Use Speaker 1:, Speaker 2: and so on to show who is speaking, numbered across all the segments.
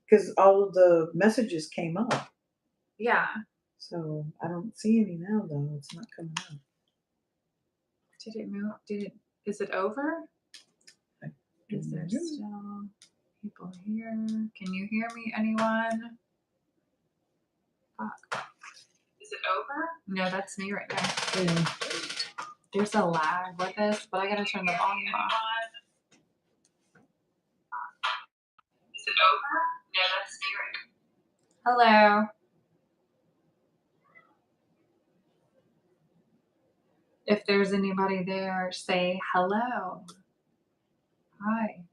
Speaker 1: because all of the messages came up.
Speaker 2: Yeah.
Speaker 1: So I don't see any now, though. It's not coming up.
Speaker 2: Did it move? Is it over? Is there still people here? Can you hear me, anyone? Fuck. Is it over? No, that's me right now.
Speaker 1: Yeah.
Speaker 2: There's a lag with this, but I gotta turn the volume off. Is it over? No, that's me right now. Hello. If there's anybody there, say hello. Hi.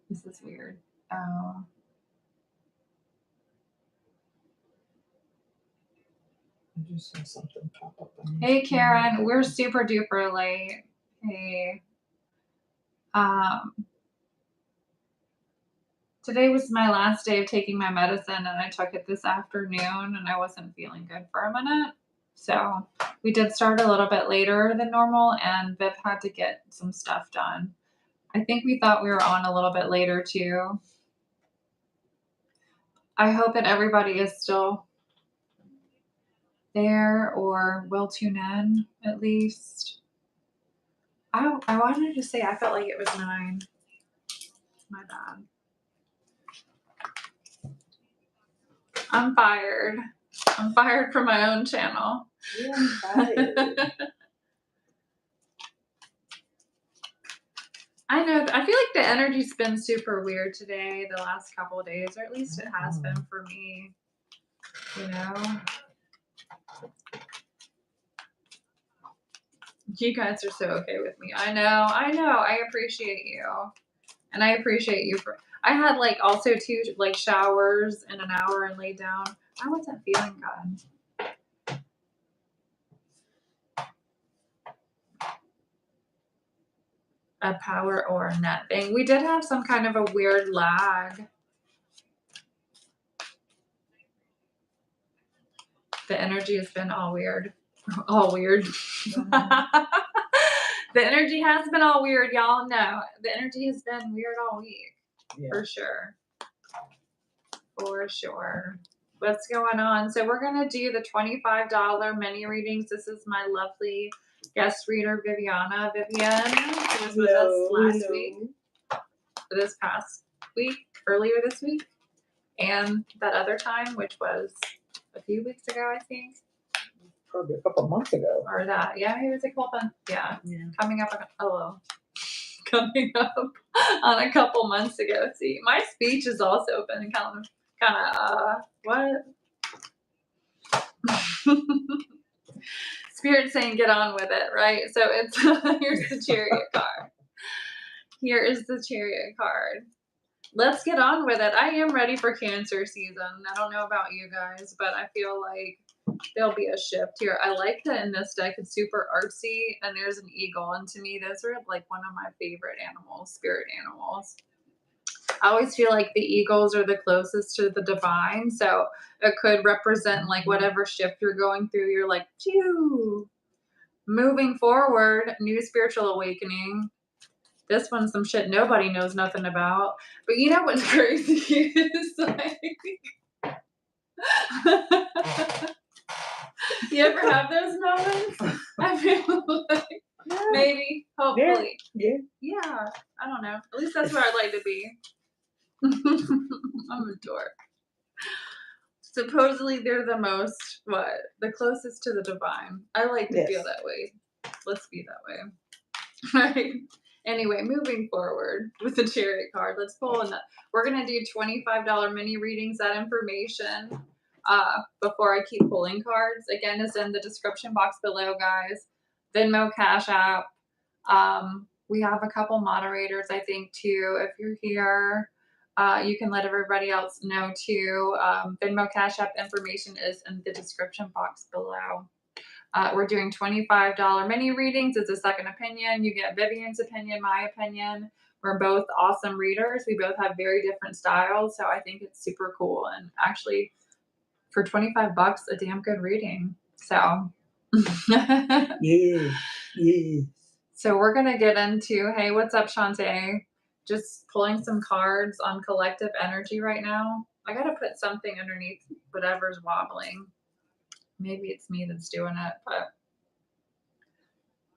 Speaker 2: This is weird. Oh.
Speaker 1: I just saw something pop up.
Speaker 2: Hey, Karen. We're super duper late. Hey. Today was my last day of taking my medicine, and I took it this afternoon, and I wasn't feeling good for a minute. So we did start a little bit later than normal, and Viv had to get some stuff done. I think we thought we were on a little bit later too. I hope that everybody is still there or will tune in at least. I wanted to say I felt like it was 9. My bad. I'm fired. I'm fired from my own channel.
Speaker 1: Yeah, I'm fired.
Speaker 2: I know. I feel like the energy's been super weird today, the last couple of days, or at least it has been for me. You know? You guys are so okay with me. I know. I appreciate you. And I appreciate you for. I had like also 2 like showers in an hour and laid down. I wasn't feeling good. A power or a net thing. We did have some kind of a weird lag. The energy has been all weird. All weird. The energy has been all weird, y'all know. The energy has been weird all week. Yeah. For sure. For sure. What's going on? So we're going to do the $25 mini readings. This is my lovely guest reader, Viviana. Vivian, who was with us last week. This past week, earlier this week. And that other time, which was a few weeks ago, I think.
Speaker 1: Probably a couple months ago.
Speaker 2: Or that. Yeah, maybe it was a couple months. Yeah. Coming up coming up on a couple months ago. See, my speech has also been kind of what? Spirit saying get on with it, right? So it's here's the Chariot card. Here is the Chariot card. Let's get on with it. I am ready for Cancer season. I don't know about you guys, but I feel like there'll be a shift here. I like that in this deck it's super artsy and there's an eagle. And to me, those are like one of my favorite animals, spirit animals. I always feel like the eagles are the closest to the divine. So it could represent like whatever shift you're going through. You're like, phew, moving forward, new spiritual awakening. This one's some shit nobody knows nothing about. But you know what's crazy is like you ever have those moments? I feel like maybe, hopefully.
Speaker 1: Yeah.
Speaker 2: Yeah. I don't know. At least that's where I'd like to be. I'm a dork. Supposedly they're the most, the closest to the divine. I like to feel that way. Let's be that way. Right. Anyway, moving forward with the Chariot card, let's pull in we're going to do $25 mini readings. That information before I keep pulling cards, again, is in the description box below, guys. Venmo, Cash App. We have a couple moderators, I think, too. If you're here, you can let everybody else know, too. Venmo, Cash App information is in the description box below. We're doing $25 mini readings. It's a second opinion. You get Vivian's opinion, my opinion. We're both awesome readers. We both have very different styles. So I think it's super cool. And actually, for $25, a damn good reading. So
Speaker 1: Yeah. Yeah.
Speaker 2: So we're going to get into, hey, what's up, Shantae? Just pulling some cards on collective energy right now. I got to put something underneath whatever's wobbling. Maybe it's me that's doing it, but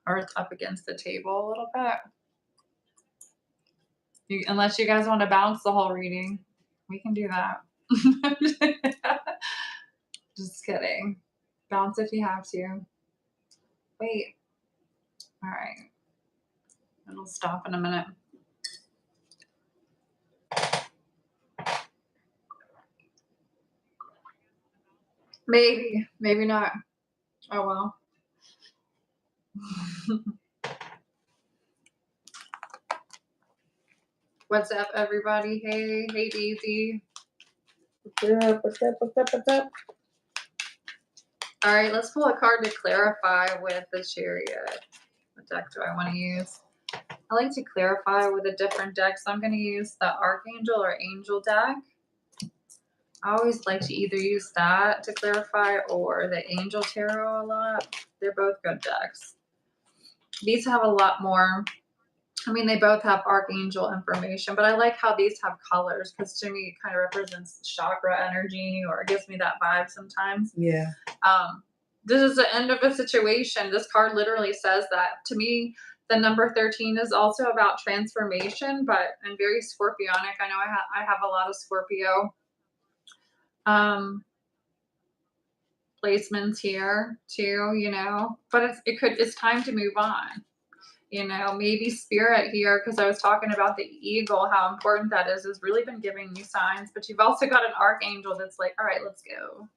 Speaker 2: or it's up against the table a little bit. Unless you guys want to bounce the whole reading, we can do that. Just kidding. Bounce if you have to. Wait. All right. It'll stop in a minute. Maybe. Maybe not. Oh well. What's up, everybody? Hey, Daisy.
Speaker 1: What's up? What's up? What's up? What's up?
Speaker 2: All right, let's pull a card to clarify with the Chariot. What deck do I want to use? I like to clarify with a different deck, so I'm going to use the Archangel or Angel deck. I always like to either use that to clarify or the Angel Tarot a lot. They're both good decks. These have a lot more. I mean, they both have Archangel information, but I like how these have colors because to me it kind of represents chakra energy or it gives me that vibe sometimes.
Speaker 1: Yeah.
Speaker 2: This is the end of a situation. This card literally says that. To me, the number 13 is also about transformation, but and very scorpionic. I know I have a lot of Scorpio placements here too, you know, but it's time to move on. You know, maybe spirit here, because I was talking about the eagle, how important that is really been giving you signs, but you've also got an archangel that's like, all right, let's go.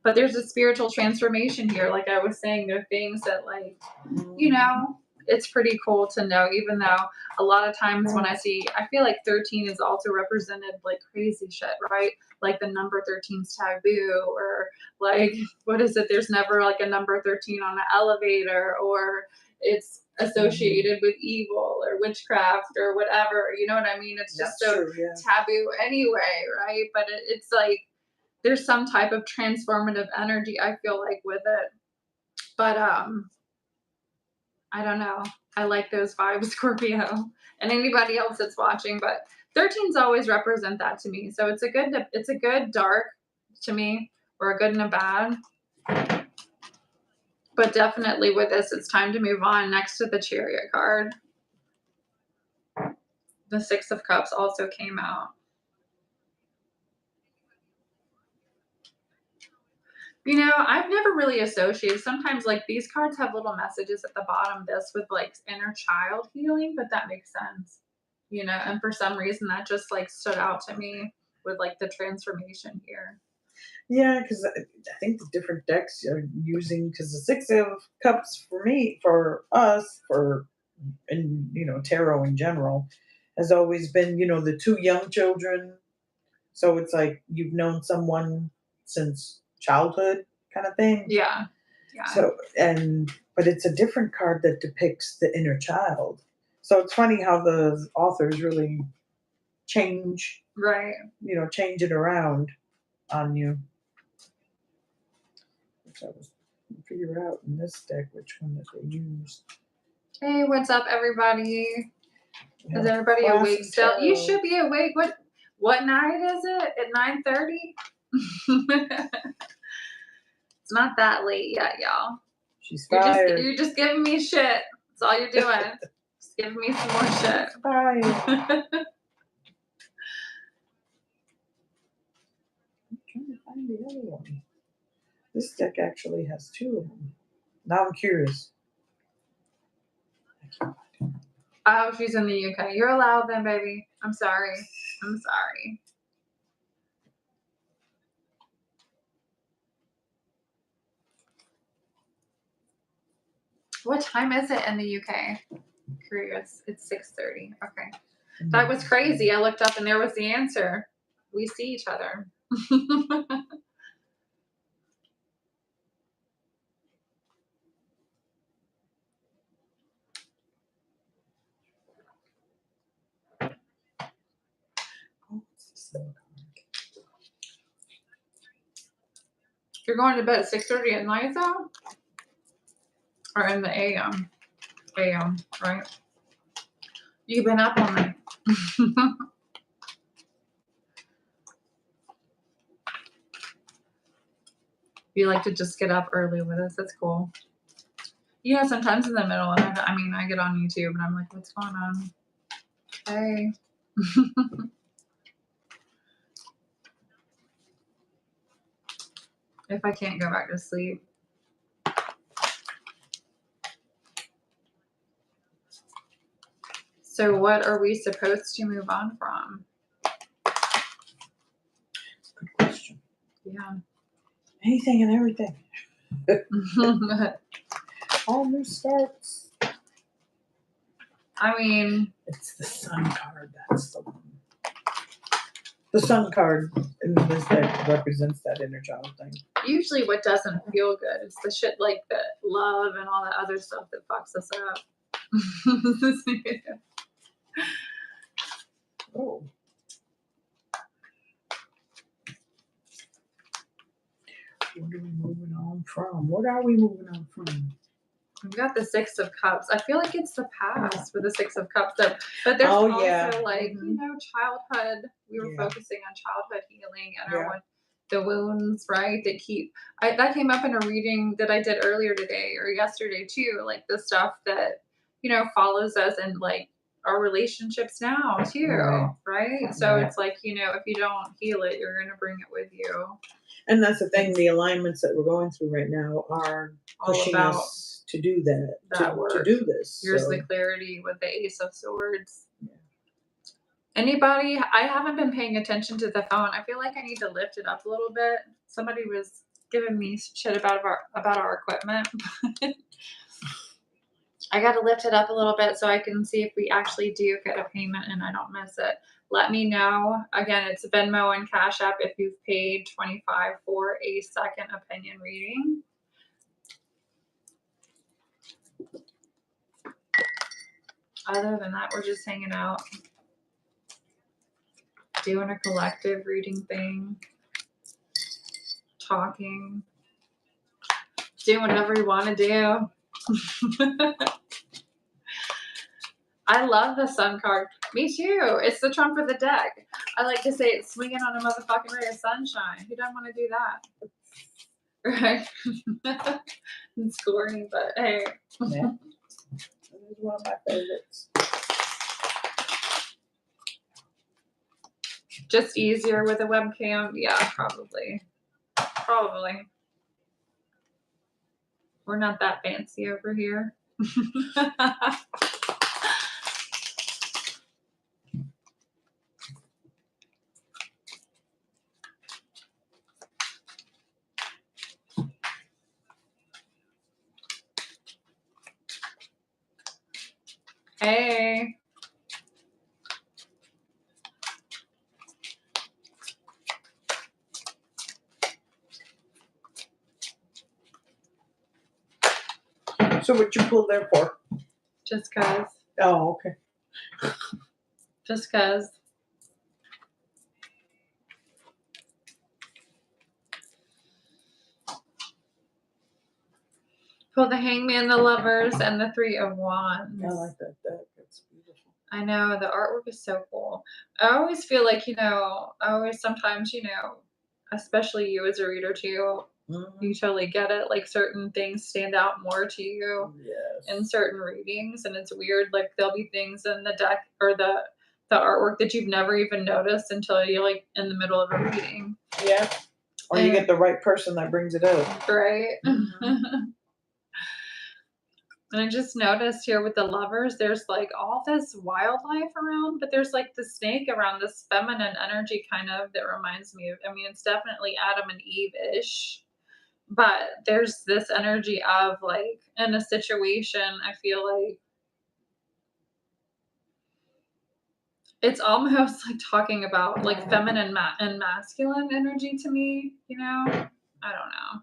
Speaker 2: But there's a spiritual transformation here. Like I was saying, there are things that like, you know, it's pretty cool to know, even though a lot of times when I feel like 13 is also represented like crazy shit, right? Like the number 13's taboo, or like, what is it? There's never like a number 13 on an elevator, or it's associated with evil or witchcraft or whatever. You know what I mean? It's just taboo anyway, right? But it's like, there's some type of transformative energy, I feel like, with it. But I don't know. I like those vibes, Scorpio, and anybody else that's watching. But 13s always represent that to me. So it's a good dark to me, or a good and a bad. But definitely with this, it's time to move on. Next to the Chariot card, the Six of Cups also came out. You know, I've never really associated. Sometimes, like, these cards have little messages at the bottom, this with, like, inner child healing, but that makes sense. You know, and for some reason, that just, like, stood out to me with, like, the transformation here.
Speaker 1: Yeah, because I think the different decks are using, because the Six of Cups for us, and, you know, tarot in general, has always been, you know, the two young children. So it's like you've known someone since childhood kind of thing.
Speaker 2: Yeah. Yeah.
Speaker 1: So, but it's a different card that depicts the inner child. So it's funny how the authors really change,
Speaker 2: right?
Speaker 1: You know, change it around on you. Which I was figure out in this deck which one that they used.
Speaker 2: Hey, what's up, everybody? Is everybody awake still? You should be awake. What night is it? At 9:30? It's not that late yet, y'all.
Speaker 1: She's fired.
Speaker 2: You're just giving me shit. That's all you're doing. Just giving me some more shit.
Speaker 1: Fired. I'm trying to find the other one. This deck actually has two of them. Now I'm curious.
Speaker 2: Oh, she's in the UK. You're allowed then, baby. I'm sorry. What time is it in the UK? Curious. It's 6:30. Okay. That was crazy. I looked up and there was the answer. We see each other. You're going to bed at 6:30 at night, though? Or in the AM. AM, right? You've been up all night. You like to just get up early with us. That's cool. You know, sometimes in the middle, and I get on YouTube and I'm like, what's going on? Hey. If I can't go back to sleep. So what are we supposed to move on from?
Speaker 1: Good question.
Speaker 2: Yeah.
Speaker 1: Anything and everything. All new starts.
Speaker 2: I mean,
Speaker 1: it's the sun card. That's the one. The sun card in this deck represents that inner child thing.
Speaker 2: Usually what doesn't feel good is the shit like the love and all that other stuff that fucks us up.
Speaker 1: Oh. What are we moving on from? What are we moving on from?
Speaker 2: We've got the Six of Cups. I feel like it's the past with the Six of Cups. But there's also like, you know, childhood. We were focusing on childhood healing and our the wounds, right? That keep that came up in a reading that I did earlier today or yesterday too. Like the stuff that, you know, follows us in like our relationships now too. Right? So it's like, you know, if you don't heal it, you're gonna bring it with you.
Speaker 1: And that's the thing, the alignments that we're going through right now are pushing us to do that work. To do this.
Speaker 2: Here's the clarity with the Ace of Swords. Yeah. Anybody? I haven't been paying attention to the phone. I feel like I need to lift it up a little bit. Somebody was giving me shit about our equipment. I got to lift it up a little bit so I can see if we actually do get a payment and I don't miss it. Let me know. Again, it's Venmo and Cash App if you've paid $25 for a second opinion reading. Other than that, we're just hanging out, doing a collective reading thing, talking, doing whatever you want to do. I love the sun card. Me too. It's the trump of the deck. I like to say it's swinging on a motherfucking ray of sunshine. Who doesn't want to do that? Right? And scoring, but hey.
Speaker 1: Yeah. That is one of my favorites.
Speaker 2: Just easier with a webcam? Yeah, probably. Probably. We're not that fancy over here. Hey.
Speaker 1: So what you pulled there for?
Speaker 2: Just cause.
Speaker 1: Oh, okay.
Speaker 2: Just cause. Pull the Hangman, the Lovers, and the Three of Wands.
Speaker 1: I like that deck. It's beautiful.
Speaker 2: I know. The artwork is so cool. I always feel like, you know, sometimes, you know, especially you as a reader too, you totally get it. Like certain things stand out more to you in certain readings. And it's weird. Like there'll be things in the deck or the artwork that you've never even noticed until you're like in the middle of a reading.
Speaker 1: Yeah. Or you get the right person that brings it out.
Speaker 2: Right. And I just noticed here with the Lovers, there's like all this wildlife around, but there's like the snake around, this feminine energy kind of that reminds me of, I mean, it's definitely Adam and Eve-ish, but there's this energy of like in a situation, I feel like it's almost like talking about like feminine and masculine energy to me, you know? I don't know.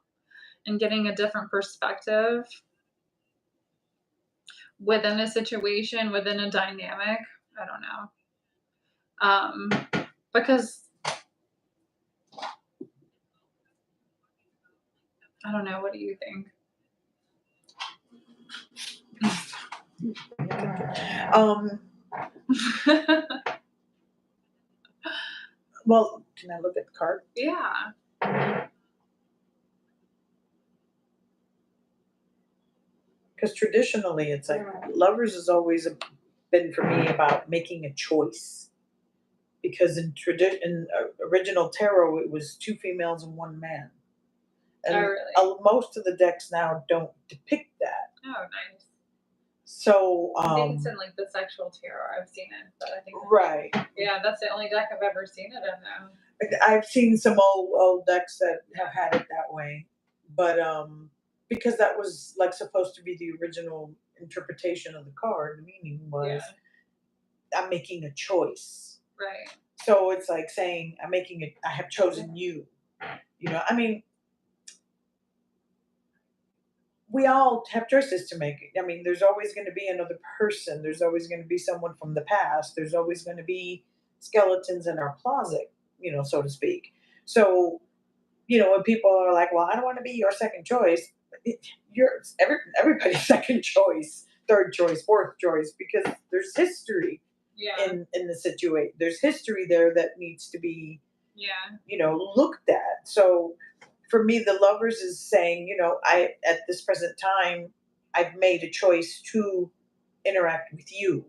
Speaker 2: And getting a different perspective within a situation, within a dynamic. I don't know. Because I don't know, what do you think?
Speaker 1: Well, can I look at the card?
Speaker 2: Yeah.
Speaker 1: Because traditionally, it's like lovers has always been for me about making a choice. Because in original tarot, it was two females and one man,
Speaker 2: Oh,
Speaker 1: and
Speaker 2: really?
Speaker 1: most of the decks now don't depict that.
Speaker 2: Oh, nice.
Speaker 1: So
Speaker 2: I think it's in like the sexual tarot. I've seen it, but I think
Speaker 1: right.
Speaker 2: Yeah, that's the only deck I've ever seen it in now.
Speaker 1: I've seen some old decks that have had it that way, but because that was like supposed to be the original interpretation of the card, the meaning was I'm making a choice.
Speaker 2: Right.
Speaker 1: So it's like saying I'm making it. I have chosen you. You know, I mean, we all have choices to make. I mean, there's always going to be another person. There's always going to be someone from the past. There's always going to be skeletons in our closet, so to speak. So, when people are like, "Well, I don't want to be your second choice," you're everybody's second choice, third choice, fourth choice, because there's history in the situation. There's history there that needs to be, looked at. So for me, the lovers is saying, I at this present time, I've made a choice to interact with you,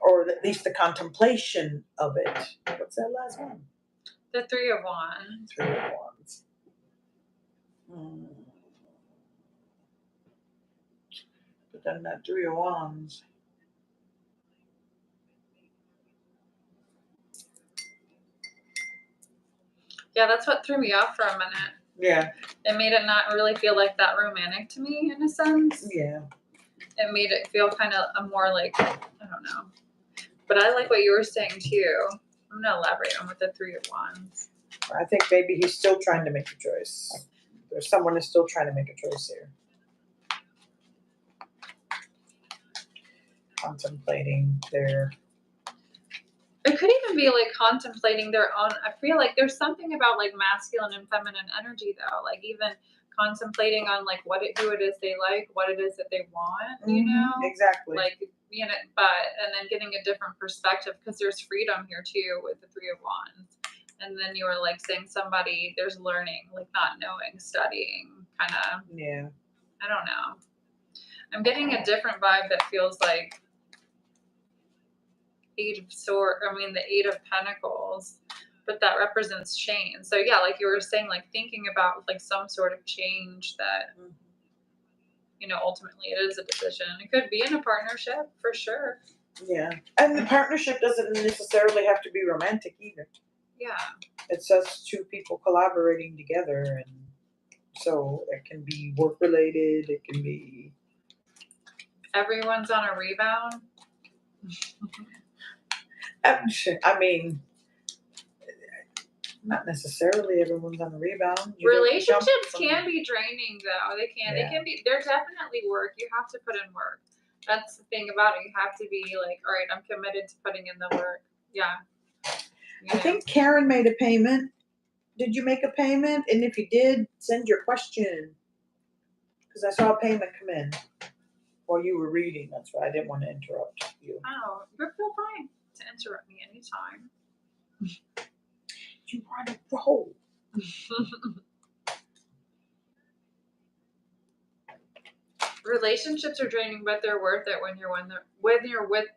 Speaker 1: or at least the contemplation of it. What's that last one?
Speaker 2: The Three of Wands.
Speaker 1: Three of Wands. But then that Three of Wands.
Speaker 2: Yeah, that's what threw me off for a minute.
Speaker 1: Yeah.
Speaker 2: It made it not really feel like that romantic to me in a sense.
Speaker 1: Yeah.
Speaker 2: It made it feel kind of a more like, I don't know. But I like what you were saying too. I'm going to elaborate on with the Three of Wands.
Speaker 1: I think maybe he's still trying to make a choice. There's someone who's still trying to make a choice here. Contemplating their.
Speaker 2: It could even be like contemplating their own. I feel like there's something about like masculine and feminine energy though. Like even contemplating on like who it is they like, what it is that they want,
Speaker 1: Exactly.
Speaker 2: Like, and then getting a different perspective because there's freedom here too with the Three of Wands. And then you were like saying there's learning, like not knowing, studying, kind of.
Speaker 1: Yeah.
Speaker 2: I don't know. I'm getting a different vibe that feels like the Eight of Pentacles, but that represents change. So yeah, like you were saying, like thinking about like some sort of change that, ultimately it is a decision. It could be in a partnership for sure.
Speaker 1: Yeah. And the partnership doesn't necessarily have to be romantic either.
Speaker 2: Yeah.
Speaker 1: It's just two people collaborating together, and so it can be work related, it can be
Speaker 2: everyone's on a rebound.
Speaker 1: I mean, not necessarily everyone's on a rebound.
Speaker 2: Relationships can be draining though. They can. Yeah. They can be. They're definitely work. You have to put in work. That's the thing about it. You have to be like, all right, I'm committed to putting in the work. Yeah.
Speaker 1: I think Karen made a payment. Did you make a payment? And if you did, send your question. Because I saw a payment come in while you were reading. That's why I didn't want to interrupt you.
Speaker 2: Oh, you're feel fine to interrupt me anytime.
Speaker 1: You are on a roll.
Speaker 2: Relationships are draining, but they're worth it when you're with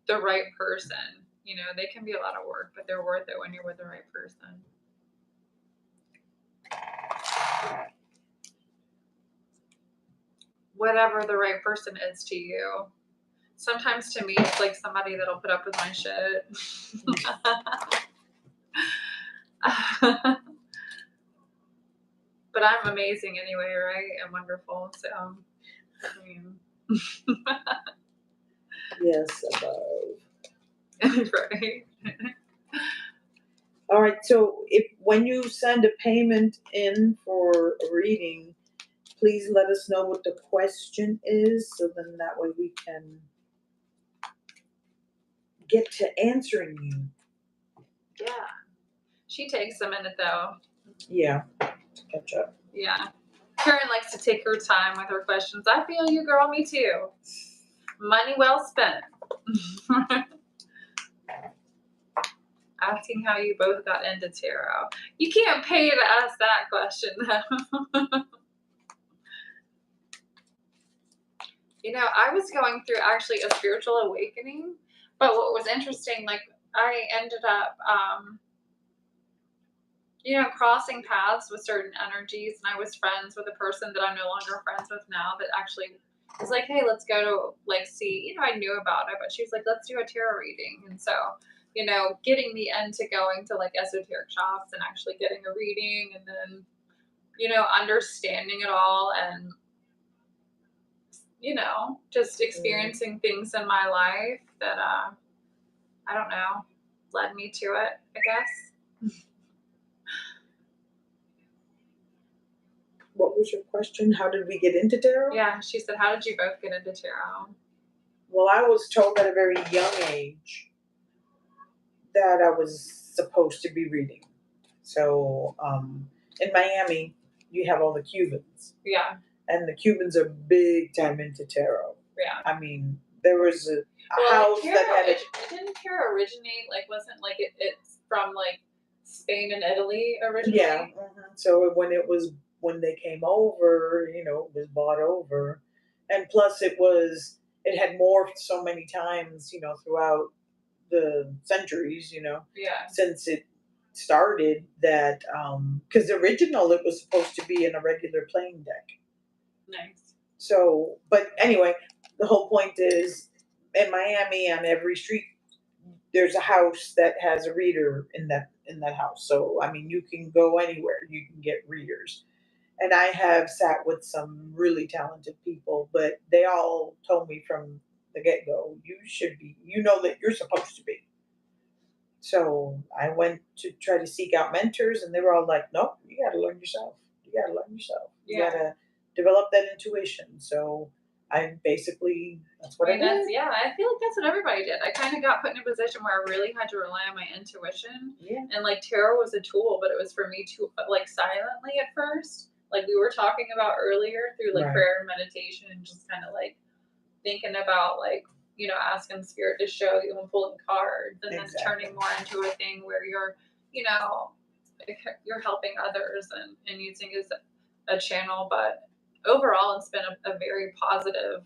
Speaker 2: the right person. They can be a lot of work, but they're worth it when you're with the right person. Whatever the right person is to you. Sometimes to me, it's like somebody that'll put up with my shit. But I'm amazing anyway, right? I'm wonderful. So, I mean.
Speaker 1: Yes, above.
Speaker 2: Right.
Speaker 1: All right. So when you send a payment in for a reading, please let us know what the question is, so then that way we can get to answering you.
Speaker 2: Yeah. She takes a minute though.
Speaker 1: Yeah. To catch up.
Speaker 2: Yeah. Karen likes to take her time with her questions. I feel you, girl. Me too. Money well spent. Asking how you both got into tarot. You can't pay to ask that question, though. You know, I was going through actually a spiritual awakening, but what was interesting, like, I ended up, crossing paths with certain energies, and I was friends with a person that I'm no longer friends with now that actually was like, hey, let's go to, like, see, I knew about it, but she was like, let's do a tarot reading. And so, getting me into going to, like, esoteric shops and actually getting a reading and then, understanding it all and, just experiencing things in my life that, I don't know, led me to it, I guess.
Speaker 1: What was your question? How did we get into tarot?
Speaker 2: Yeah, she said, how did you both get into tarot?
Speaker 1: Well, I was told at a very young age that I was supposed to be reading. So in Miami, you have all the Cubans.
Speaker 2: Yeah.
Speaker 1: And the Cubans are big time into tarot.
Speaker 2: Yeah.
Speaker 1: I mean, there was a house that had
Speaker 2: didn't tarot originate, like, wasn't, like, it's from, like, Spain and Italy originally?
Speaker 1: Yeah. So when they came over, it was bought over. And plus it had morphed so many times, throughout the centuries,
Speaker 2: Yeah.
Speaker 1: since it started that because original it was supposed to be in a regular playing deck.
Speaker 2: Nice.
Speaker 1: So, but anyway, the whole point is in Miami on every street there's a house that has a reader in that house. So I mean, you can go anywhere, you can get readers. And I have sat with some really talented people, but they all told me from the get go, you should be, that you're supposed to be. So I went to try to seek out mentors, and they were all like, nope, you got to learn yourself. You got to learn yourself. You got to develop that intuition. So that's what I did.
Speaker 2: I feel like that's what everybody did. I kind of got put in a position where I really had to rely on my intuition.
Speaker 1: Yeah.
Speaker 2: And, like, tarot was a tool, but it was for me to, like, silently at first. Like we were talking about earlier through, like, prayer and meditation and just kind of, like, thinking about, like, asking spirit to show you and pulling cards and then turning more into a thing where you're, you're helping others and using it as a channel. But overall, it's been a very positive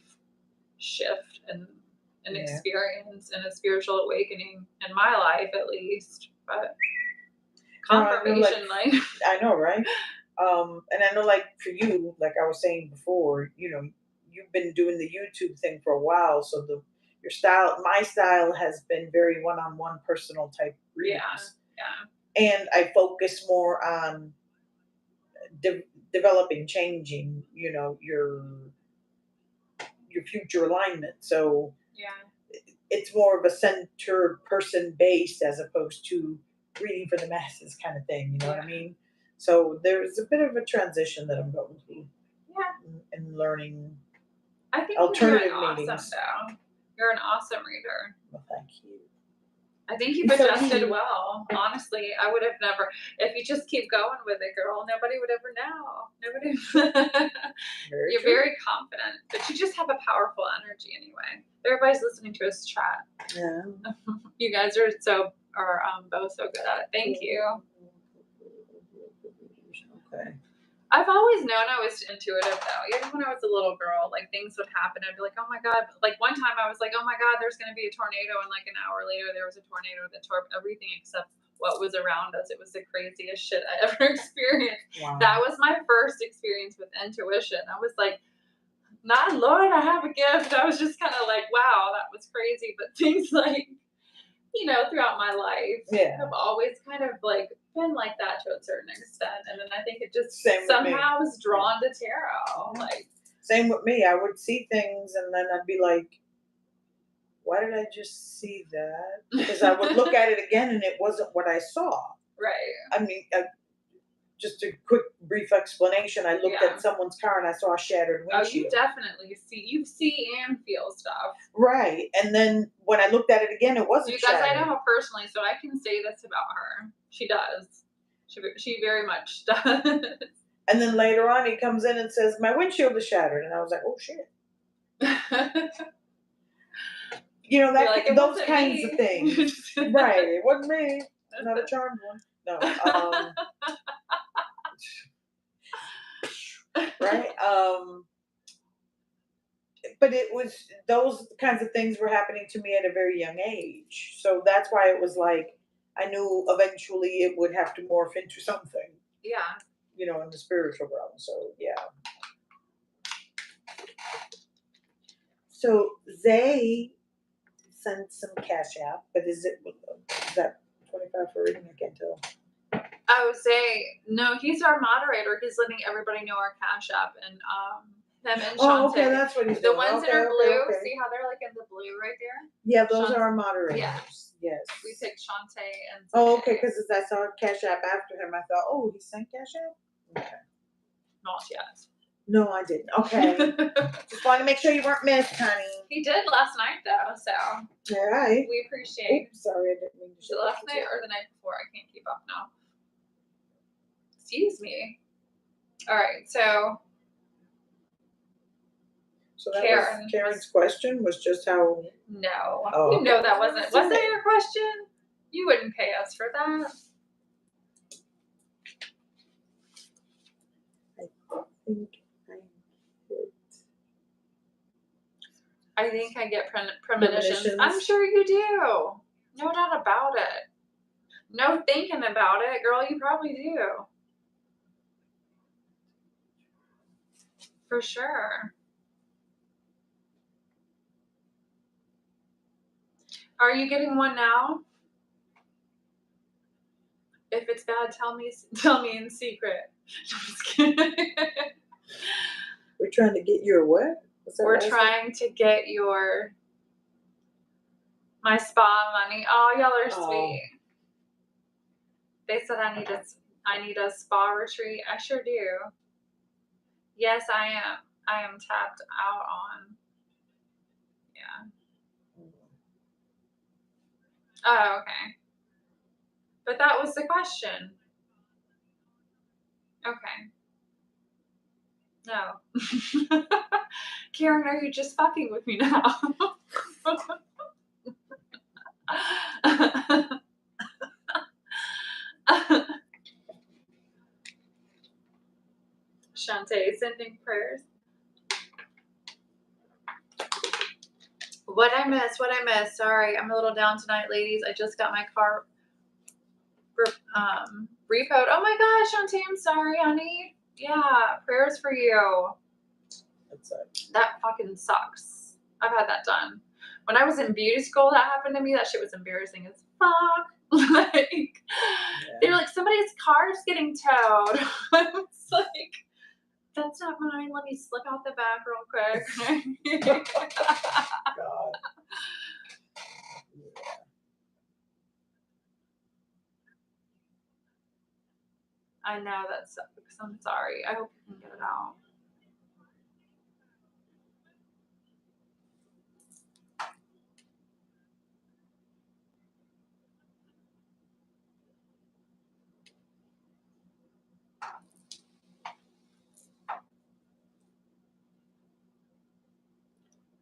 Speaker 2: shift and an experience and a spiritual awakening in my life, at least. But confirmation,
Speaker 1: I know, right? And I know, like, for you, like I was saying before, you've been doing the YouTube thing for a while, so my style has been very one-on-one personal type readings.
Speaker 2: Yeah.
Speaker 1: And I focus more on developing, changing, your future alignment. So it's more of a centered person based as opposed to reading for the masses kind of thing. You know what I mean? So there's a bit of a transition that I'm going through.
Speaker 2: Yeah.
Speaker 1: And learning.
Speaker 2: I think
Speaker 1: alternative
Speaker 2: you're doing
Speaker 1: meetings.
Speaker 2: Awesome, though. You're an awesome reader.
Speaker 1: Well, thank you.
Speaker 2: I think you've adjusted well. Honestly, I would have never. If you just keep going with it, girl, nobody would ever know. Nobody. You're very confident, but you just have a powerful energy anyway. Everybody's listening to us chat.
Speaker 1: Yeah.
Speaker 2: You guys are both so good at it. Thank you.
Speaker 1: Okay.
Speaker 2: I've always known I was intuitive, though. Even when I was a little girl, like, things would happen. I'd be like, oh, my God. Like, one time I was like, oh, my God, there's going to be a tornado. And, like, an hour later, there was a tornado that tore up everything except what was around us. It was the craziest shit I ever experienced.
Speaker 1: Wow.
Speaker 2: That was my first experience with intuition. I was like, my Lord, I have a gift. I was just kind of like, wow, that was crazy. But things like, throughout my life have always kind of, like, been like that to a certain extent. And then I think it just somehow was drawn to tarot. Like,
Speaker 1: same with me. I would see things and then I'd be like, why did I just see that? Because I would look at it again and it wasn't what I saw.
Speaker 2: Right.
Speaker 1: I mean, just a quick, brief explanation. I looked at someone's car and I saw a shattered windshield.
Speaker 2: Oh, you definitely see and feel stuff.
Speaker 1: Right. And then when I looked at it again, it wasn't shattered.
Speaker 2: I know her personally, so I can say this about her. She does. She very much does.
Speaker 1: And then later on, he comes in and says, my windshield is shattered. And I was like, oh, shit. You know,
Speaker 2: You're
Speaker 1: that
Speaker 2: like, it
Speaker 1: those
Speaker 2: wasn't
Speaker 1: kinds
Speaker 2: me.
Speaker 1: of things. Right. It wasn't me. Not a charmed one. No. Right. But it was those kinds of things were happening to me at a very young age. So that's why it was like I knew eventually it would have to morph into something.
Speaker 2: Yeah.
Speaker 1: You know, in the spiritual realm. So yeah. So they sent some cash app, but is that 25 for reading? I can't tell.
Speaker 2: I would say no. He's our moderator. He's letting everybody know our cash app and him and Shantae.
Speaker 1: Oh, okay, that's what he's
Speaker 2: the
Speaker 1: doing.
Speaker 2: ones
Speaker 1: Okay,
Speaker 2: that are blue.
Speaker 1: okay.
Speaker 2: See how they're like in the blue right there?
Speaker 1: Yeah, those are our moderators.
Speaker 2: Yeah.
Speaker 1: Yes.
Speaker 2: We picked Shantae and.
Speaker 1: Oh, okay, because I saw cash app after him. I thought, oh, he sent cash app. Okay.
Speaker 2: Not yet.
Speaker 1: No, I didn't. Okay. Just wanted to make sure you weren't missed, honey.
Speaker 2: He did last night though, so.
Speaker 1: All right.
Speaker 2: We appreciate.
Speaker 1: Oops, sorry, I didn't mean to.
Speaker 2: Was it last night or the night before? I can't keep up now. Excuse me. All right, so.
Speaker 1: So that was Karen's question was just how.
Speaker 2: No,
Speaker 1: oh,
Speaker 2: you know that wasn't. Was that your question? You wouldn't pay us for that. I think I get premonitions. I'm sure you do. No doubt about it. No thinking about it, girl. You probably do. For sure. Are you getting one now? If it's bad, tell me in secret. Just kidding.
Speaker 1: We're trying to get your what?
Speaker 2: We're trying to get my spa money. Oh, y'all are sweet. They said I need a spa retreat. I sure do. Yes, I am. I am tapped out on. Yeah. Oh, okay. But that was the question. Okay. No. Karen, are you just fucking with me now? Shantae sending prayers. What I miss? Sorry, I'm a little down tonight, ladies. I just got my car repoed. Oh my gosh, Shantae, I'm sorry, honey. Yeah, prayers for you. That fucking sucks. I've had that done. When I was in beauty school, that happened to me. That shit was embarrassing as fuck. Like, they were like, somebody's car's getting towed. I was like, that's not mine. Let me slip out the back real quick.
Speaker 1: God.
Speaker 2: I know that sucks. I'm sorry. I hope you can get it out.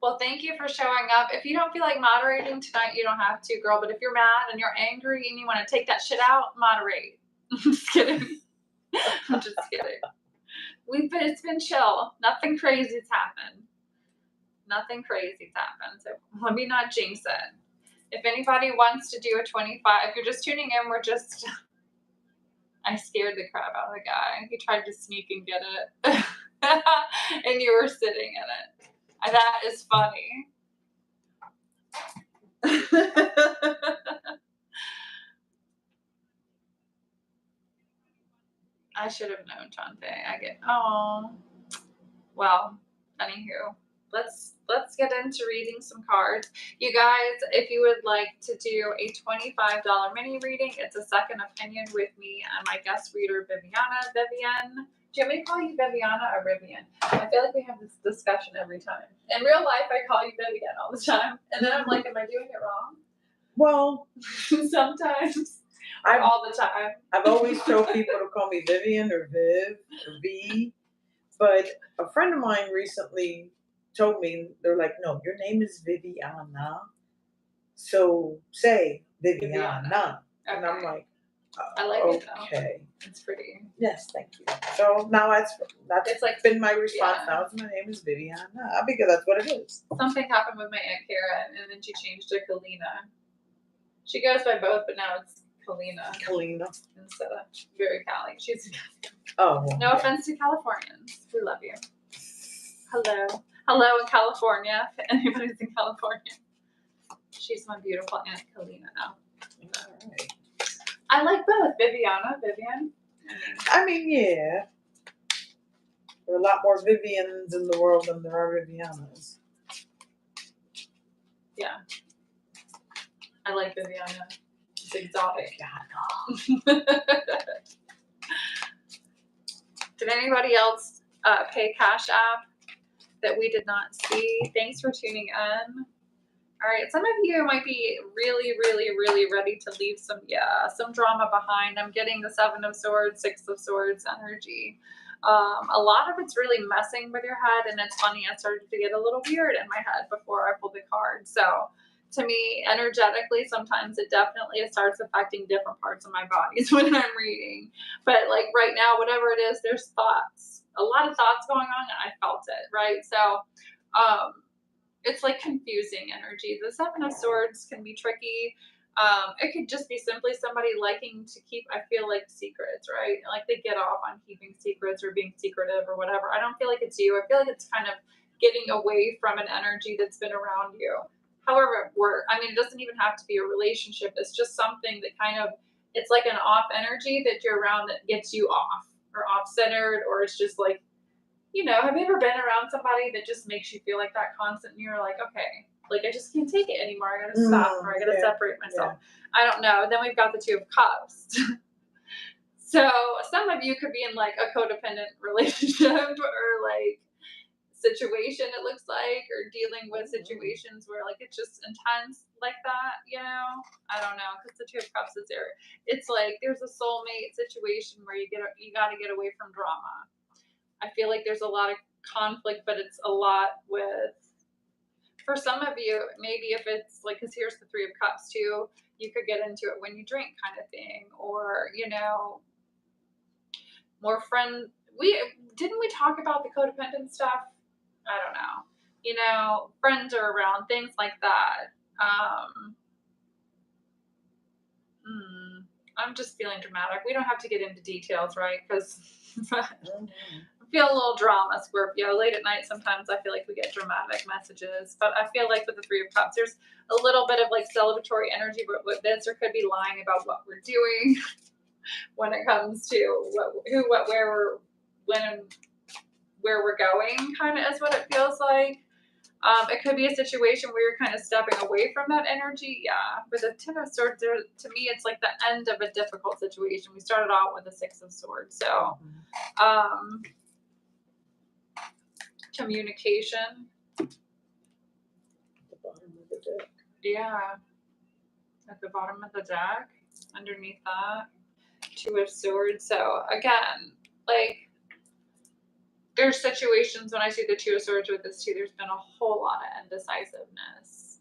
Speaker 2: Well, thank you for showing up. If you don't feel like moderating tonight, you don't have to, girl. But if you're mad and you're angry and you want to take that shit out, moderate. I'm just kidding. I'm just kidding. It's been chill. Nothing crazy's happened. Nothing crazy's happened. So let me not jinx it. If anybody wants to do a 25, if you're just tuning in, I scared the crap out of the guy. He tried to sneak and get it. And you were sitting in it. That is funny. I should have known, Chante. Well, anywho, let's get into reading some cards. You guys, if you would like to do a $25 mini reading, it's a second opinion with me and my guest reader, Viviana. Do you want me to call you Viviana or Vivian? I feel like we have this discussion every time. In real life, I call you Vivian all the time. And then I'm like, am I doing it wrong?
Speaker 1: Well,
Speaker 2: sometimes. All the time.
Speaker 1: I've always told people to call me Vivian or Viv or V. But a friend of mine recently told me, they're like, no, your name is Viviana. So say
Speaker 2: Viviana.
Speaker 1: Viviana.
Speaker 2: Okay.
Speaker 1: And I'm like,
Speaker 2: I like it though.
Speaker 1: okay.
Speaker 2: It's pretty.
Speaker 1: Yes, thank you. So now that's
Speaker 2: It's like
Speaker 1: been my response
Speaker 2: yeah.
Speaker 1: now. My name is Viviana because that's what it is.
Speaker 2: Something happened with my Aunt Kara, and then she changed to Kalina. She goes by both, but now it's Kalina instead of very Cali. She's
Speaker 1: oh well,
Speaker 2: no offense to Californians, we love you. Hello in California. If anybody's in California, she's my beautiful Aunt Kalina now.
Speaker 1: All right.
Speaker 2: I like both Vivian.
Speaker 1: I mean, yeah. There are a lot more Vivians in the world than there are Vivianas.
Speaker 2: Yeah. I like Viviana. It's exotic. Did anybody else pay Cash App that we did not see? Thanks for tuning in. All right, some of you might be really, really, really ready to leave some drama behind. I'm getting the Seven of Swords, Six of Swords energy. A lot of it's really messing with your head, and it's funny, I started to get a little weird in my head before I pulled the card. So to me, energetically, sometimes it definitely starts affecting different parts of my body when I'm reading. But like right now, whatever it is, there's thoughts, a lot of thoughts going on, and I felt it, right? So it's like confusing energy. The Seven of Swords can be tricky. It could just be simply somebody liking to keep, I feel like, secrets, right? Like they get off on keeping secrets or being secretive or whatever. I don't feel like it's you. I feel like it's kind of getting away from an energy that's been around you. However, it doesn't even have to be a relationship. It's just something that kind of, it's like an off energy that you're around that gets you off or off-centered, or it's just like, have you ever been around somebody that just makes you feel like that constant and you're like, okay, like I just can't take it anymore. I gotta stop or I gotta separate myself. Yeah. I don't know. Then we've got the Two of Cups. So some of you could be in like a codependent relationship or like situation, it looks like, or dealing with situations where like it's just intense like that, I don't know, because the Two of Cups is there. It's like there's a soulmate situation where you got to get away from drama. I feel like there's a lot of conflict, but it's a lot with, for some of you, maybe if it's like, because here's the Three of Cups too, you could get into it when you drink kind of thing, or, more friend. Didn't we talk about the codependent stuff? I don't know. Friends are around, things like that. I'm just feeling dramatic. We don't have to get into details, right? Because I feel a little drama, Scorpio. Late at night, sometimes I feel like we get dramatic messages. But I feel like with the Three of Cups, there's a little bit of like celebratory energy with this. There could be lying about what we're doing when it comes to where we're going, kind of is what it feels like. It could be a situation where you're kind of stepping away from that energy. Yeah. But the Ten of Swords, to me, it's like the end of a difficult situation. We started out with the Six of Swords. So, communication. At the bottom of the deck. Yeah. At the bottom of the deck, underneath that, Two of Swords. So, again, like, there's situations when I see the Two of Swords with this too, there's been a whole lot of indecisiveness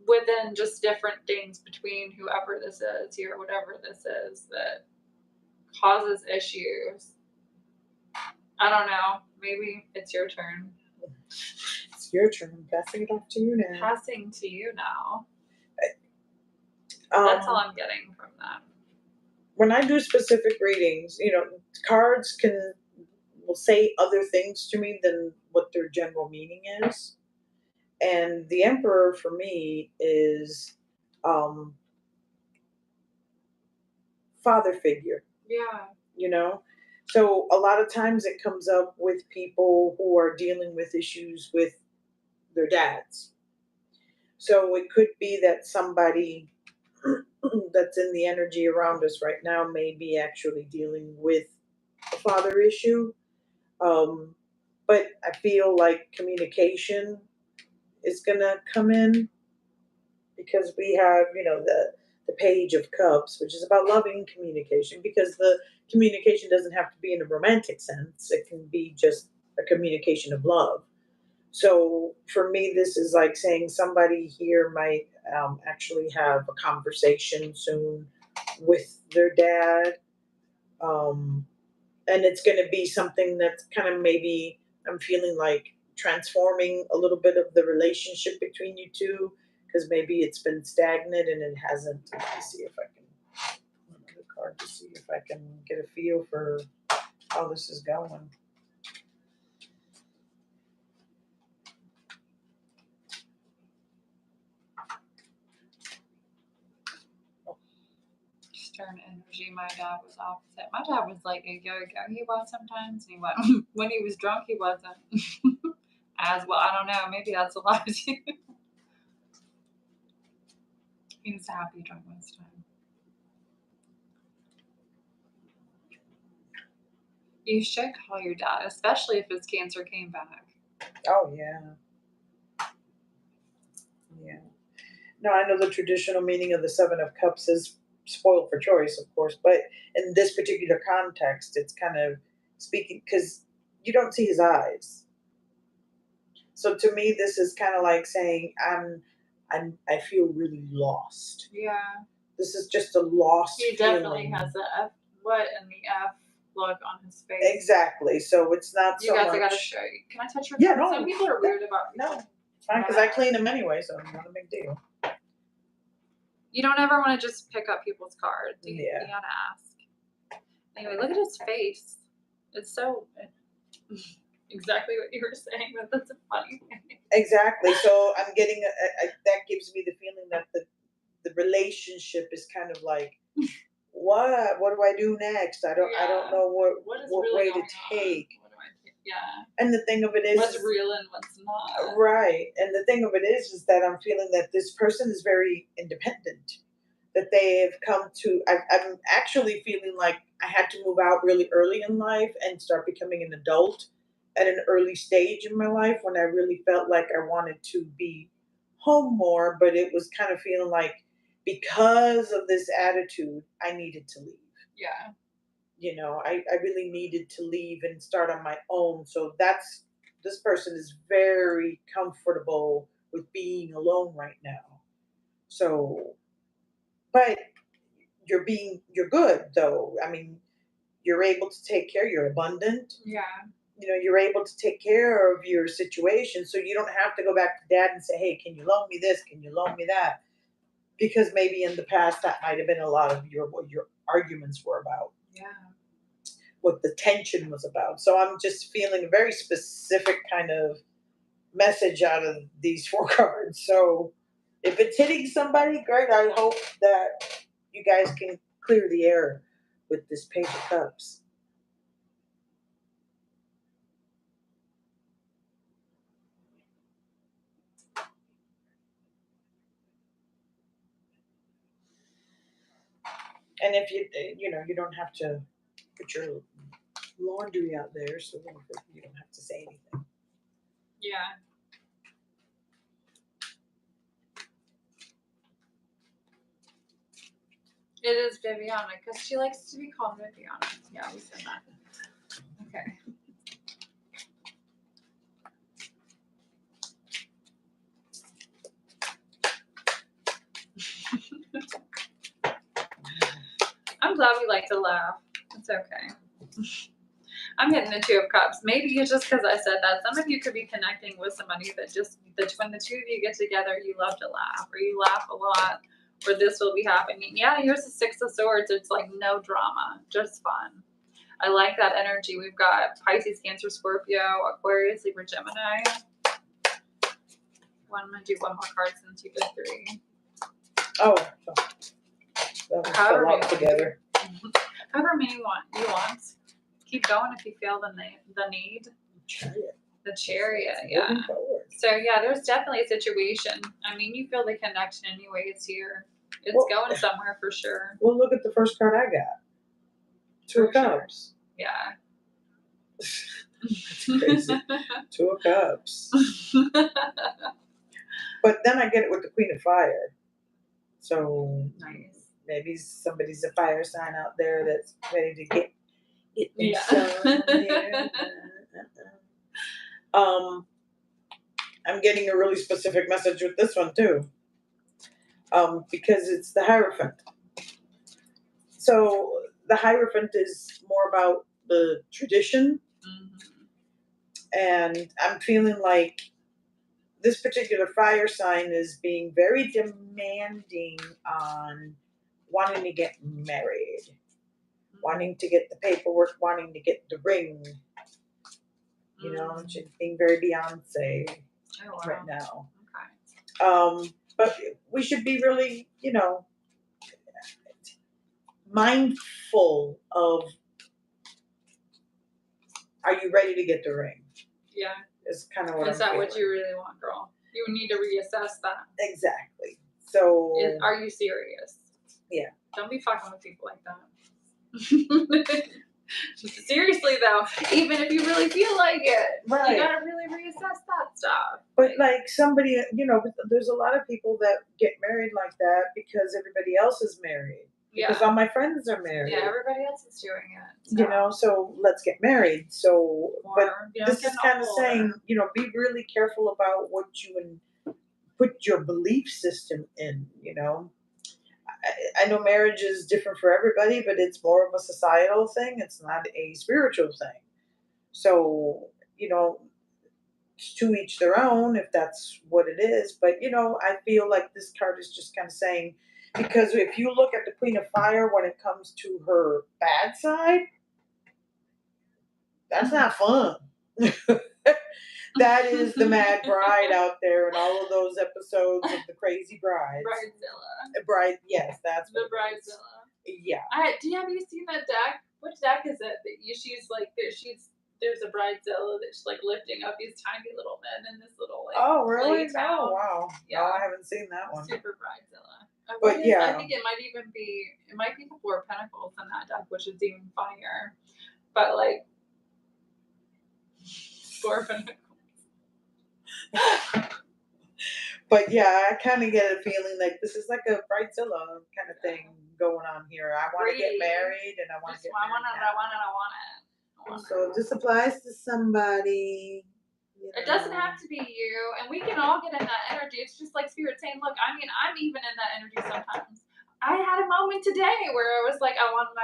Speaker 2: within just different things between whoever this is here, whatever this is, that causes issues. I don't know. Maybe it's your turn.
Speaker 1: It's your turn. I'm passing it off to you now.
Speaker 2: Passing to you now. That's all I'm getting from that.
Speaker 1: When I do specific readings, cards will say other things to me than what their general meaning is. And the Emperor for me is father figure.
Speaker 2: Yeah.
Speaker 1: So a lot of times it comes up with people who are dealing with issues with their dads. So it could be that somebody that's in the energy around us right now may be actually dealing with a father issue. But I feel like communication is going to come in because we have, the Page of Cups, which is about loving communication, because the communication doesn't have to be in a romantic sense. It can be just a communication of love. So for me, this is like saying somebody here might actually have a conversation soon with their dad. Um, and it's going to be something that's kind of maybe I'm feeling like transforming a little bit of the relationship between you two because maybe it's been stagnant and it hasn't. Let me see if I can another card to see if I can get a feel for how this is going.
Speaker 2: Stern energy. My dad was opposite. My dad was like a yo-yo. He was sometimes, and he went when he was drunk. He wasn't as well. I don't know. Maybe that's a lie too. He was happy drunk most time. You should call your dad, especially if his cancer came back.
Speaker 1: Oh yeah. Yeah. No, I know the traditional meaning of the Seven of Cups is spoiled for choice, of course, but in this particular context, it's kind of speaking because you don't see his eyes. So to me, this is kind of like saying I feel really lost.
Speaker 2: Yeah.
Speaker 1: This is just a lost
Speaker 2: He
Speaker 1: feeling.
Speaker 2: definitely has the F what and the F look on his face.
Speaker 1: Exactly. So it's not
Speaker 2: You
Speaker 1: so
Speaker 2: guys,
Speaker 1: much.
Speaker 2: I gotta show you. Can I touch your
Speaker 1: Yeah,
Speaker 2: cards?
Speaker 1: no.
Speaker 2: Some people are weird about
Speaker 1: no. Fine, because I clean them anyway, so it's not a big deal.
Speaker 2: You don't ever want to just pick up people's cards. You
Speaker 1: Yeah.
Speaker 2: gotta ask. Anyway, look at his face. It's so exactly what you were saying, but that's a funny thing.
Speaker 1: Exactly. So I'm getting that gives me the feeling that the relationship is kind of like what do I do next? I don't know what
Speaker 2: really
Speaker 1: way to take.
Speaker 2: What do I think? Yeah.
Speaker 1: And the thing of it is
Speaker 2: What's real and what's not.
Speaker 1: right. And the thing of it is that I'm feeling that this person is very independent. That they have come to I'm actually feeling like I had to move out really early in life and start becoming an adult at an early stage in my life when I really felt like I wanted to be home more, but it was kind of feeling like because of this attitude, I needed to leave.
Speaker 2: Yeah.
Speaker 1: You know, I really needed to leave and start on my own. So this person is very comfortable with being alone right now. So, but you're good though. I mean, you're able to take care, you're abundant.
Speaker 2: Yeah.
Speaker 1: You know, you're able to take care of your situation. So you don't have to go back to dad and say, hey, can you loan me this? Can you loan me that? Because maybe in the past that might have been a lot of what your arguments were about.
Speaker 2: Yeah.
Speaker 1: What the tension was about. So I'm just feeling a very specific kind of message out of these four cards. So if it's hitting somebody, great. I hope that you guys can clear the air with this Page of Cups. And if you don't have to put your laundry out there, so you don't have to say anything.
Speaker 2: Yeah. It is Viviana because she likes to be called Viviana. Yeah, we said that. Okay. I'm glad we like to laugh. It's okay. I'm hitting the Two of Cups. Maybe it's just because I said that. Some of you could be connecting with somebody that when the two of you get together, you love to laugh, or you laugh a lot, or this will be happening. Yeah, here's the Six of Swords. It's like no drama, just fun. I like that energy. We've got Pisces, Cancer, Scorpio, Aquarius, Libra, Gemini. I'm going to do one more card since you did three.
Speaker 1: Oh, that was a lot together.
Speaker 2: However many you want. Keep going if you feel the need. The chariot, yeah. So yeah, there's definitely a situation. I mean, you feel the connection anyways here. It's going somewhere for sure.
Speaker 1: Well, look at the first card I got. Two of Cups.
Speaker 2: Yeah.
Speaker 1: That's crazy. Two of Cups. But then I get it with the Queen of Fire. So
Speaker 2: nice.
Speaker 1: Maybe somebody's a fire sign out there that's ready to get
Speaker 2: yeah.
Speaker 1: some here. I'm getting a really specific message with this one too, because it's the Hierophant. So the Hierophant is more about the tradition, and I'm feeling like this particular fire sign is being very demanding on wanting to get married, wanting to get the paperwork, wanting to get the ring. You know, she's being very Beyonce right now.
Speaker 2: Okay.
Speaker 1: But we should be really, mindful of, are you ready to get the ring?
Speaker 2: Yeah.
Speaker 1: Is kind of what
Speaker 2: Is
Speaker 1: I'm
Speaker 2: that
Speaker 1: feeling.
Speaker 2: what you really want, girl? You need to reassess that.
Speaker 1: Exactly. So
Speaker 2: Are you serious?
Speaker 1: Yeah.
Speaker 2: Don't be fucking with people like that. Seriously though, even if you really feel like it,
Speaker 1: right,
Speaker 2: you gotta really reassess that stuff.
Speaker 1: But like somebody, there's a lot of people that get married like that because everybody else is married. Because all my friends are married.
Speaker 2: Yeah, everybody else is doing it.
Speaker 1: So let's get married. So, but this is kind of saying, be really careful about what you put your belief system in. I know marriage is different for everybody, but it's more of a societal thing. It's not a spiritual thing. So, to each their own if that's what it is. But, I feel like this card is just kind of saying, because if you look at the Queen of Fire when it comes to her bad side, that's not fun. That is the mad bride out there in all of those episodes of the Crazy Brides.
Speaker 2: Bridezilla.
Speaker 1: Yes, that's
Speaker 2: the Bridezilla.
Speaker 1: Yeah.
Speaker 2: Have you seen that deck? Which deck is it that she's like there's a Bridezilla that's like lifting up these tiny little men in this little like
Speaker 1: oh really?
Speaker 2: town.
Speaker 1: Oh wow.
Speaker 2: Yeah.
Speaker 1: No, I haven't seen that one.
Speaker 2: Super Bridezilla.
Speaker 1: But yeah.
Speaker 2: I think it might be the Four of Pentacles in that deck, which is even funnier. But like Four of Pentacles.
Speaker 1: But yeah, I kind of get a feeling like this is like a Bridezilla kind of thing going on here. I want to get married, and I want to get married.
Speaker 2: I want it.
Speaker 1: So this applies to somebody.
Speaker 2: It doesn't have to be you, and we can all get in that energy. It's just like Spirit saying, look, I mean, I'm even in that energy sometimes. I had a moment today where I was like, I want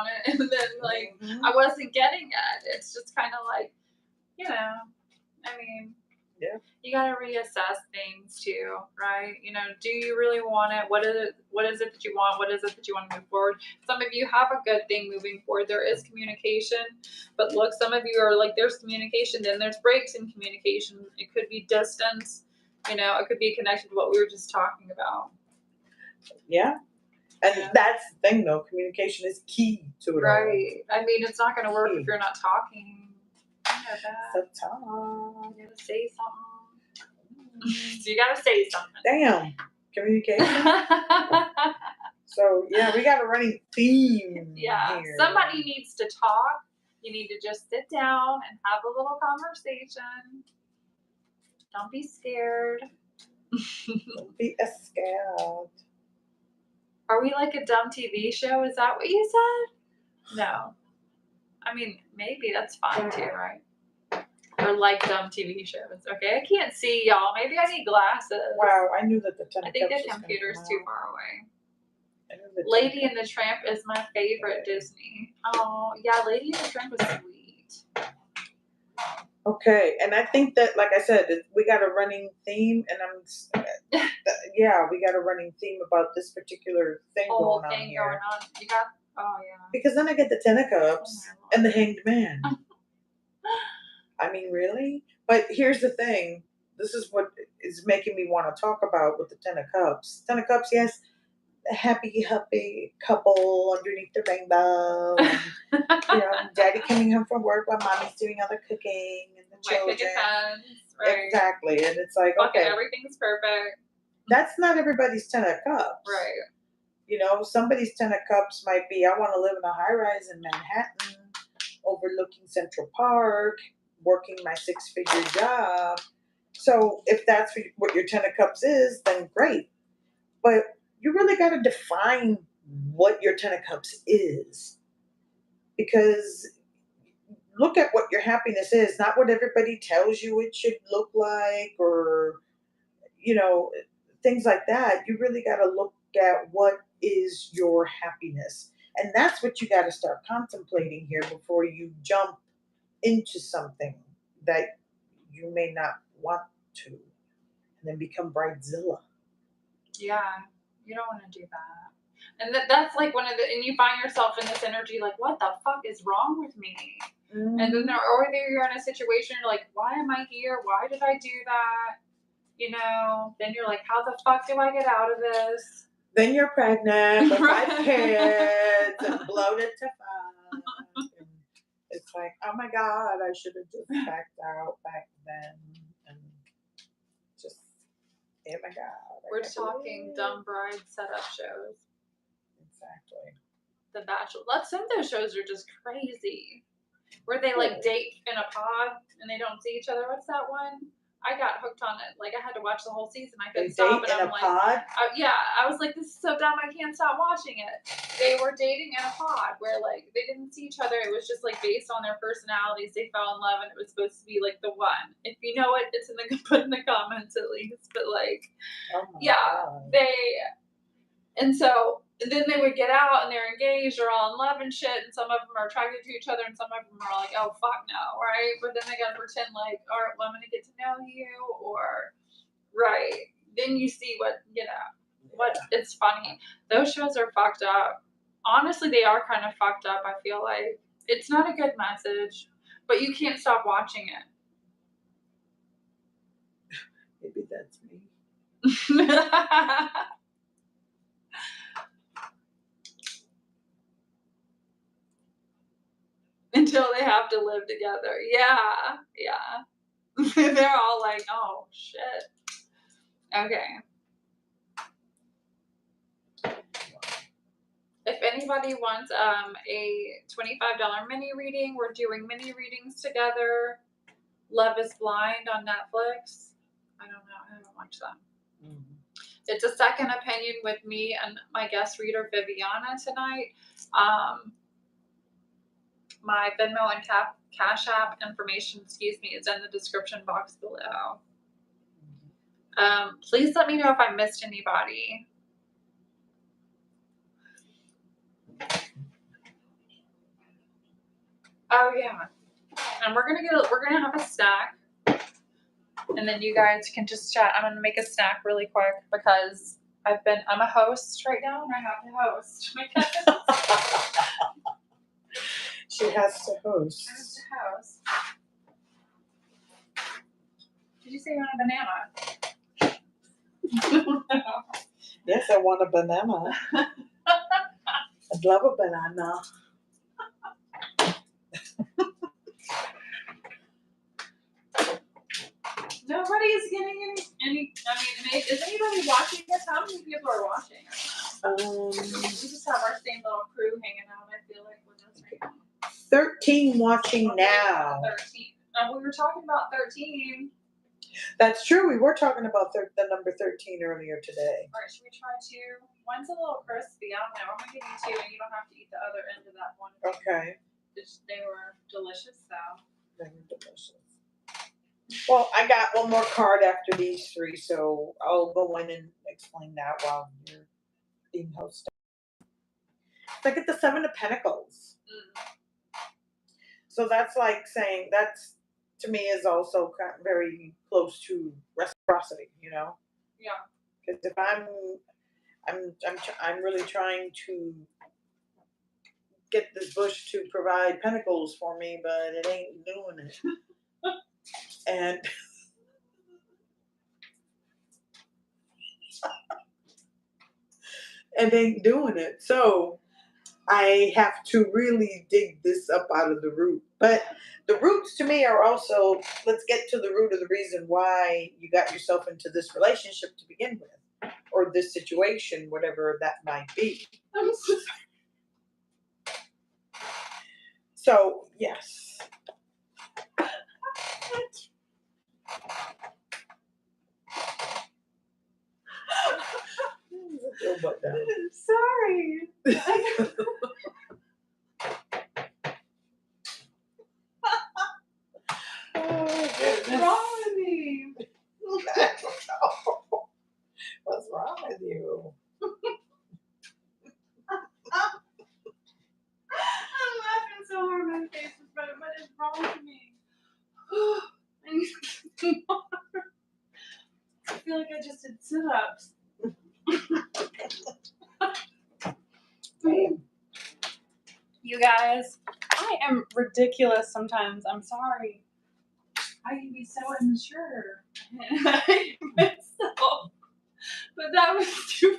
Speaker 2: it, and then like I wasn't getting it. It's just kind of like, I mean,
Speaker 1: yeah,
Speaker 2: you got to reassess things too, right? Do you really want it? What is it that you want? What is it that you want to move forward? Some of you have a good thing moving forward. There is communication, but look, some of you are like, there's communication, then there's breaks in communication. It could be distance, it could be connected to what we were just talking about.
Speaker 1: Yeah. And that's the thing, though. Communication is key to it all.
Speaker 2: Right. I mean, it's not going to work if you're not talking.
Speaker 1: So talk.
Speaker 2: You gotta say something. So you gotta say something.
Speaker 1: Damn. Communication. So yeah, we got a running theme.
Speaker 2: Yeah.
Speaker 1: Here.
Speaker 2: Somebody needs to talk. You need to just sit down and have a little conversation. Don't be scared.
Speaker 1: Don't be scared.
Speaker 2: Are we like a dumb TV show? Is that what you said? No. I mean, maybe that's fine too, right? Or like dumb TV shows. Okay, I can't see y'all. Maybe I need glasses.
Speaker 1: Wow, I knew that the
Speaker 2: I think the computer's too far away. Lady and the Tramp is my favorite Disney. Oh, yeah, Lady and the Tramp was sweet.
Speaker 1: Okay, and I think that, like I said, we got a running theme, and we got a running theme about this particular thing going on here.
Speaker 2: You got, oh yeah.
Speaker 1: Because then I get the Ten of Cups and the Hanged Man. I mean, really? But here's the thing. This is what is making me want to talk about with the Ten of Cups. Ten of Cups, yes, a happy couple underneath the rainbow. And, daddy coming home from work while mommy's doing all the cooking and the children.
Speaker 2: Right.
Speaker 1: Exactly. And it's like, okay.
Speaker 2: Everything's perfect.
Speaker 1: That's not everybody's Ten of Cups.
Speaker 2: Right.
Speaker 1: Somebody's Ten of Cups might be, I want to live in a high-rise in Manhattan, overlooking Central Park, working my 6-figure job. So if that's what your Ten of Cups is, then great. But you really got to define what your Ten of Cups is. Because look at what your happiness is, not what everybody tells you it should look like, or you know, things like that. You really got to look at what is your happiness. And that's what you got to start contemplating here before you jump into something that you may not want to and then become bridezilla.
Speaker 2: Yeah, you don't want to do that. And that's like one of the, and you find yourself in this energy like, what the fuck is wrong with me? And then or you're in a situation, you're like, why am I here? Why did I do that? You know, then you're like, how the fuck do I get out of this?
Speaker 1: Then you're pregnant with 5 kids and bloated to 5. And it's like, oh my God, I should have just backed out back then. And just, oh my God.
Speaker 2: We're talking dumb bride setup shows.
Speaker 1: Exactly.
Speaker 2: The Bachelor. Some of those shows are just crazy. Where they like date in a pod and they don't see each other. What's that one? I got hooked on it. Like I had to watch the whole season. I couldn't stop.
Speaker 1: Date in a pod?
Speaker 2: Yeah, I was like, this is so dumb. I can't stop watching it. They were dating in a pod where like they didn't see each other. It was just like based on their personalities. They fell in love and it was supposed to be like the one. If you know it, it's in the put in the comments at least. But like, God. And so then they would get out and they're engaged or all in love and shit, and some of them are attracted to each other and some of them are like, oh, fuck no, right? But then they gotta pretend like, all right, well, I'm gonna get to know you, or, right. Then you see what, it's funny. Those shows are fucked up. Honestly, they are kind of fucked up, I feel like. It's not a good message, but you can't stop watching it.
Speaker 1: Maybe that's me.
Speaker 2: Until they have to live together. Yeah. They're all like, oh, shit. Okay. If anybody wants a $25 mini reading, we're doing mini readings together. Love is Blind on Netflix. I don't know. I haven't watched that. Mm-hmm. It's a second opinion with me and my guest reader, Viviana, tonight. My Venmo and Cash App information, is in the description box below. Please let me know if I missed anybody. Oh yeah, and we're gonna have a snack, and then you guys can just chat. I'm gonna make a snack really quick because I'm a host right now, and I have to host.
Speaker 1: She has to host.
Speaker 2: I have to host. Did you say you want a banana?
Speaker 1: Yes, I want a banana. I'd love a banana.
Speaker 2: Nobody is getting any. I mean, is anybody watching this? How many people are watching? We just have our same little crew hanging out. I feel like with us right now.
Speaker 1: 13 watching now.
Speaker 2: 13. We were talking about 13.
Speaker 1: That's true. We were talking about the number 13 earlier today.
Speaker 2: All right, should we try 2? One's a little crispy. I don't know. I'm going to give you 2, and you don't have to eat the other end of that one.
Speaker 1: Okay.
Speaker 2: They were delicious, though.
Speaker 1: They were delicious. Well, I got one more card after these 3, so I'll go in and explain that while you're being hosted. So I get the 7 of Pentacles. So that's like saying, that's to me is also very close to reciprocity, you know?
Speaker 2: Yeah.
Speaker 1: Because if I'm really trying to get this bush to provide pentacles for me, but it ain't doing it. And it ain't doing it. So I have to really dig this up out of the root. But the roots to me are also, let's get to the root of the reason why you got yourself into this relationship to begin with, or this situation, whatever that might be. So, yes.
Speaker 2: Sorry. feel like I just did sit-ups. You guys, I am ridiculous sometimes. I'm sorry. I can be so immature. Myself. But that was too.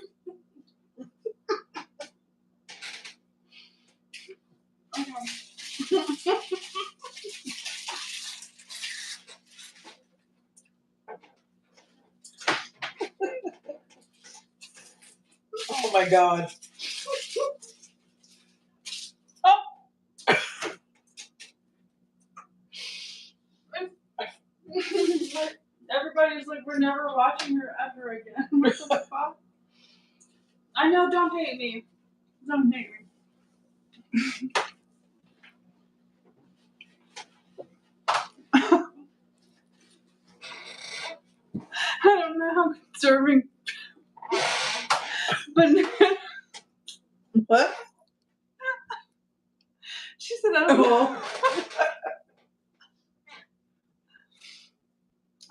Speaker 2: Okay.
Speaker 1: Oh my God.
Speaker 2: Everybody's like, we're never watching her ever again. What the fuck? I know, don't hate me. Don't hate me. I don't know how conserving banana.
Speaker 1: What?
Speaker 2: She said, I don't know.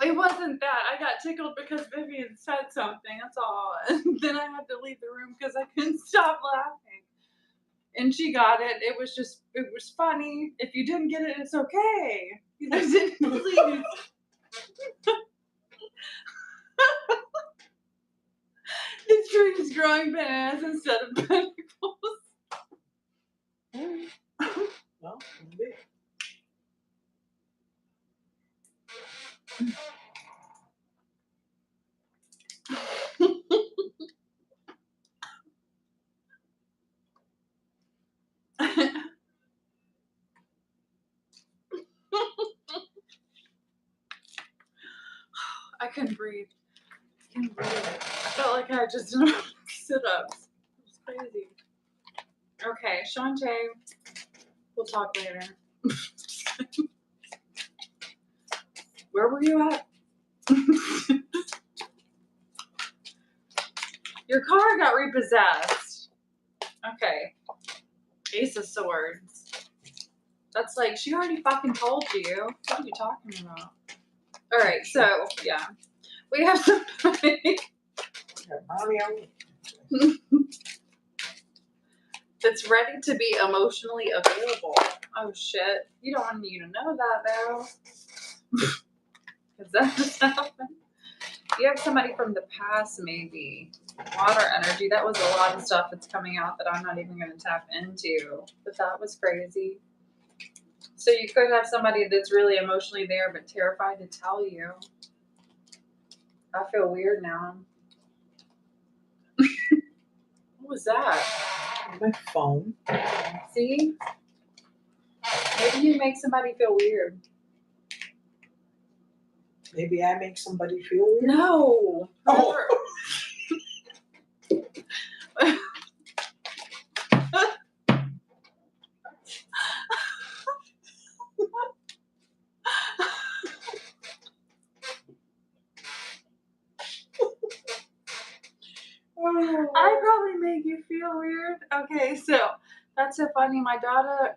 Speaker 2: It wasn't that. I got tickled because Vivian said something. That's all. And then I had to leave the room because I couldn't stop laughing. And she got it. It was funny. If you didn't get it, it's okay. You guys didn't please. The tree's growing bananas instead of pineapples.
Speaker 1: Well, maybe.
Speaker 2: I couldn't breathe. I felt like I just did sit-ups. It was crazy. Okay, Shantae, we'll talk later. Where were you at? Your car got repossessed. Okay. Ace of Swords. That's like, she already fucking told you. What are you talking about? Alright, so, yeah. We have somebody that's ready to be emotionally available. Oh shit. You don't want you to know that though. Because that just happened. You have somebody from the past maybe. Water energy. That was a lot of stuff that's coming out that I'm not even going to tap into. But that was crazy. So you could have somebody that's really emotionally there but terrified to tell you. I feel weird now. What was that?
Speaker 1: My phone.
Speaker 2: See? Maybe you make somebody feel weird.
Speaker 1: Maybe I make somebody feel weird.
Speaker 2: No.
Speaker 1: Oh.
Speaker 2: I probably make you feel weird. Okay, so that's so funny. My daughter,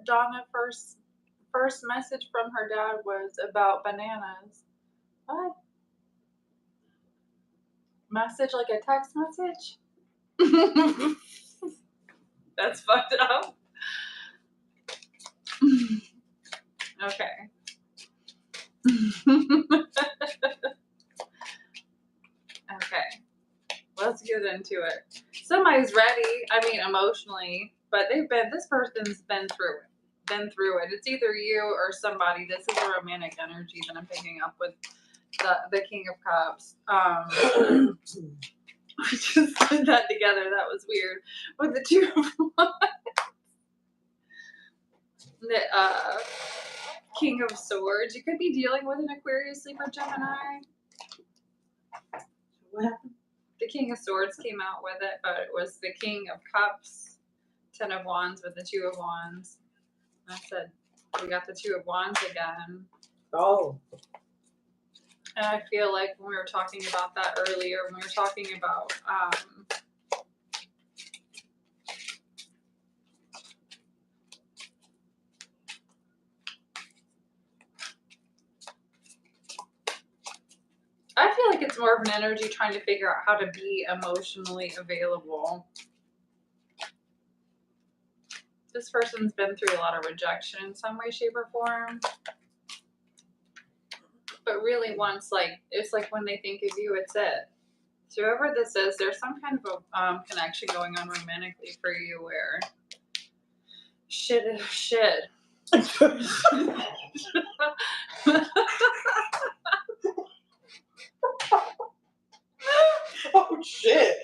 Speaker 2: Donna, first message from her dad was about bananas. What? Message like a text message? That's fucked up. Okay. Okay. Let's get into it. Somebody's ready. I mean, emotionally, but this person's been through it. It's either you or somebody. This is a romantic energy that I'm picking up with the King of Cups. We just did that together. That was weird. With the Two of Wands. The King of Swords. You could be dealing with an Aquarius, Libra, Gemini.
Speaker 1: What happened?
Speaker 2: The King of Swords came out with it, but it was the King of Cups, Ten of Wands with the Two of Wands. I said, we got the Two of Wands again.
Speaker 1: Oh.
Speaker 2: And I feel like when we were talking about that earlier, when we were talking about I feel like There's more of an energy trying to figure out how to be emotionally available. This person's been through a lot of rejection in some way, shape, or form. But really wants, like, it's like when they think of you, it's it. So whoever this is, there's some kind of a connection going on romantically for you where shit is shit.
Speaker 1: Oh, shit.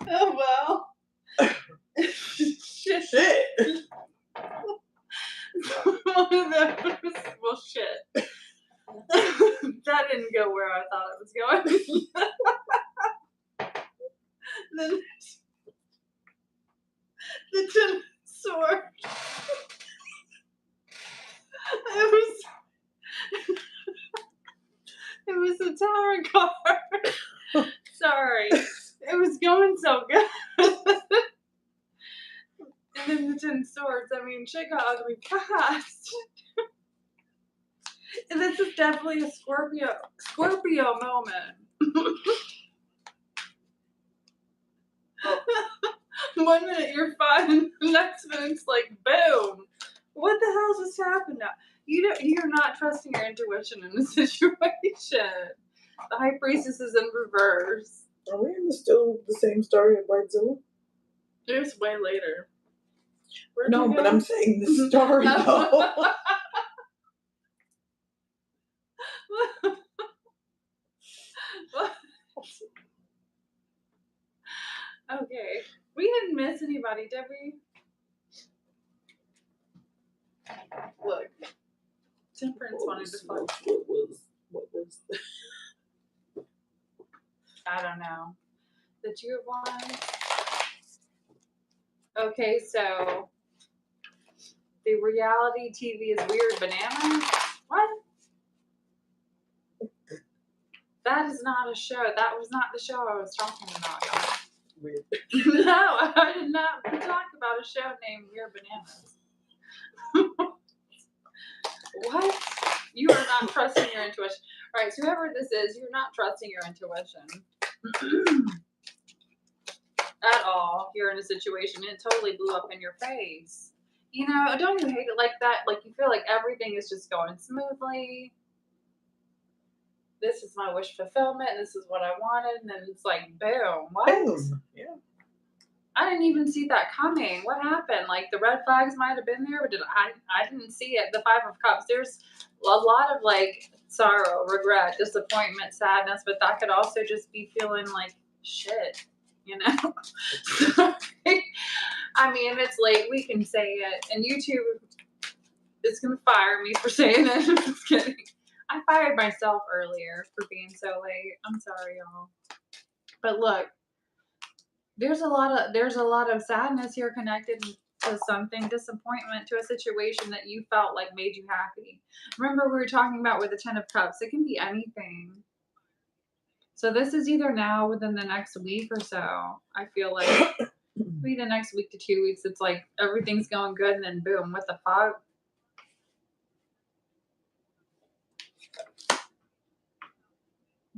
Speaker 2: Oh, well. Shit. One of those. Well, shit. That didn't go where I thought it was going. Then the Ten of Swords. It was the Tower card. Sorry. It was going so good. And then the Ten of Swords. I mean, shit got ugly fast. And this is definitely a Scorpio moment. One minute you're fine, and the next minute it's like, boom. What the hell just happened now? You're not trusting your intuition in this situation. The High Priestess is in reverse.
Speaker 1: Are we in still the same story of Bridezilla?
Speaker 2: It's way later.
Speaker 1: No, but I'm saying the story though.
Speaker 2: Okay. We didn't miss anybody, did we? Look. Temperance wanted to fuck.
Speaker 1: What was
Speaker 2: I don't know. The Two of Wands. Okay, so the reality TV is Weird Bananas? What? That is not a show. That was not the show I was talking about, y'all.
Speaker 1: weird?
Speaker 2: No, I did not talk about a show named Weird Bananas. What? You are not trusting your intuition. All right, so whoever this is, you're not trusting your intuition. At all. You're in a situation, and it totally blew up in your face. You know, don't you hate it like that? Like, you feel like everything is just going smoothly. This is my wish fulfillment. This is what I wanted. And then it's like, boom. What?
Speaker 1: Boom. Yeah.
Speaker 2: I didn't even see that coming. What happened? Like, the red flags might have been there, but I didn't see it. The Five of Cups. There's a lot of, like, sorrow, regret, disappointment, sadness, but that could also just be feeling like shit, you know? I mean, if it's late, we can say it. And YouTube is going to fire me for saying it. I'm just kidding. I fired myself earlier for being so late. I'm sorry, y'all. But look, there's a lot of sadness here connected to something, disappointment, to a situation that you felt like made you happy. Remember, we were talking about with the Ten of Cups. It can be anything. So this is either now, within the next week or so. I feel like maybe the next week to 2 weeks. It's like everything's going good, and then boom, what the fuck?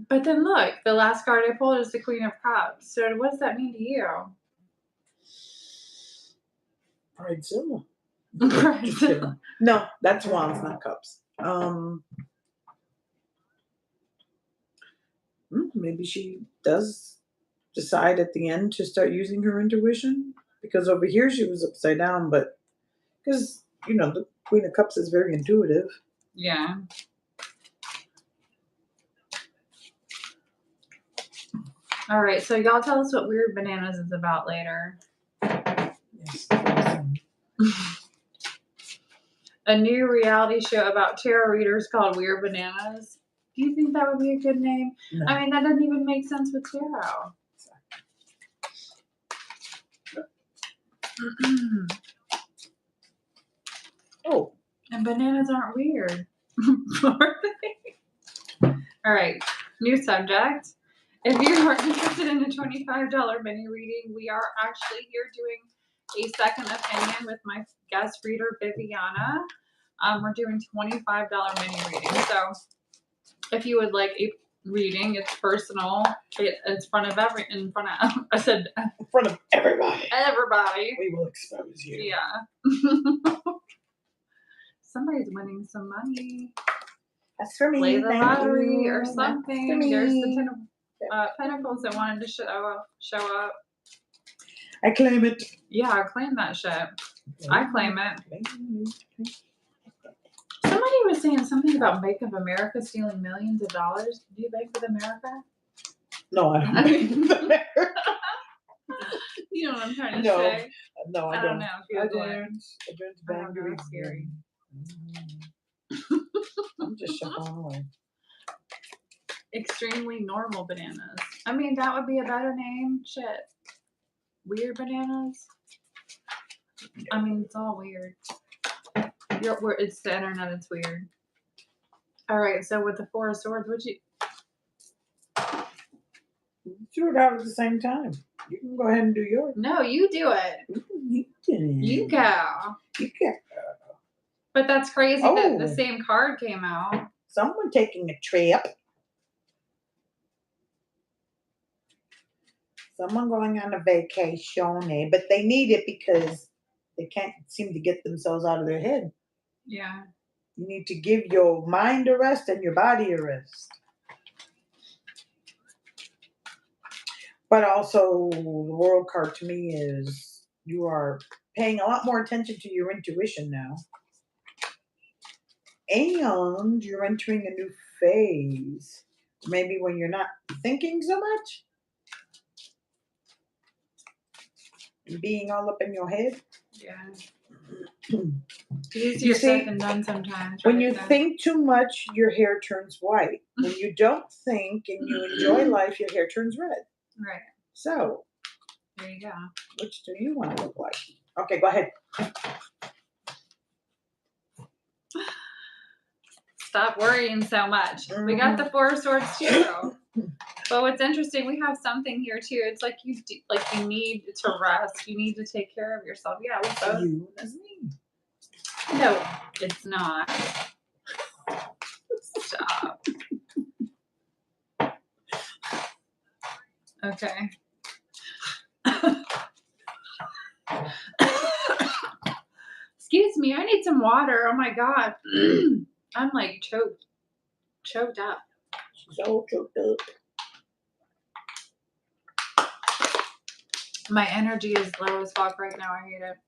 Speaker 2: But then look, the last card I pulled is the Queen of Cups. So what does that mean to you?
Speaker 1: Bridezilla.
Speaker 2: Bridezilla.
Speaker 1: No, that's Wands, not Cups. Maybe she does decide at the end to start using her intuition, because over here she was upside down, but because, you know, the Queen of Cups is very intuitive.
Speaker 2: Yeah. All right, so y'all tell us what Weird Bananas is about later.
Speaker 1: Yes.
Speaker 2: A new reality show about tarot readers called Weird Bananas. Do you think that would be a good name?
Speaker 1: No.
Speaker 2: I mean, that doesn't even make sense with tarot.
Speaker 1: Oh.
Speaker 2: And bananas aren't weird. Are they? All right, new subject. If you are interested in a $25 mini reading, we are actually here doing a second opinion with my guest reader, Viviana. We're doing $25 mini reading. So if you would like a reading, it's personal. It's in front of in front of
Speaker 1: everybody.
Speaker 2: Everybody.
Speaker 1: We will expose you.
Speaker 2: Yeah. Somebody's winning some money.
Speaker 1: That's for me.
Speaker 2: Play the lottery
Speaker 1: you.
Speaker 2: or something. There's the Ten of Pentacles that wanted to show up.
Speaker 1: I claim it.
Speaker 2: Yeah, I claim that shit. I claim it. Somebody was saying something about Bank of America stealing millions of dollars. Do you Bank of America?
Speaker 1: No, I don't Bank of America.
Speaker 2: You know what I'm trying to say?
Speaker 1: No, I don't.
Speaker 2: Know.
Speaker 1: I don't Bank of America.
Speaker 2: Scary.
Speaker 1: I'm just shuffling away.
Speaker 2: Extremely normal bananas. I mean, that would be a better name. Shit. Weird bananas. I mean, it's all weird. It's the internet. It's weird. All right. So with the Four of Swords, would you
Speaker 1: do it out at the same time? You can go ahead and do yours.
Speaker 2: No, you do it. You go. But that's crazy that the same card came out.
Speaker 1: Someone taking a trip. Someone going on a vacation, but they need it because they can't seem to get themselves out of their head.
Speaker 2: Yeah.
Speaker 1: You need to give your mind a rest and your body a rest. But also, the World card to me is you are paying a lot more attention to your intuition now. And you're entering a new phase. Maybe when you're not thinking so much. And being all up in your head.
Speaker 2: Yeah. You see, done sometimes.
Speaker 1: When you think too much, your hair turns white. When you don't think and you enjoy life, your hair turns red.
Speaker 2: Right.
Speaker 1: So,
Speaker 2: there you go.
Speaker 1: Which do you want to look like? Okay, go ahead.
Speaker 2: Stop worrying so much. We got the Four of Swords too. But what's interesting, we have something here too. It's like you need to rest. You need to take care of yourself. Yeah, we both.
Speaker 1: You, that's me.
Speaker 2: No, it's not. Stop. Okay. Excuse me, I need some water. Oh my god. I'm like choked up.
Speaker 1: She's all choked up.
Speaker 2: My energy is low as fuck right now. I hate it.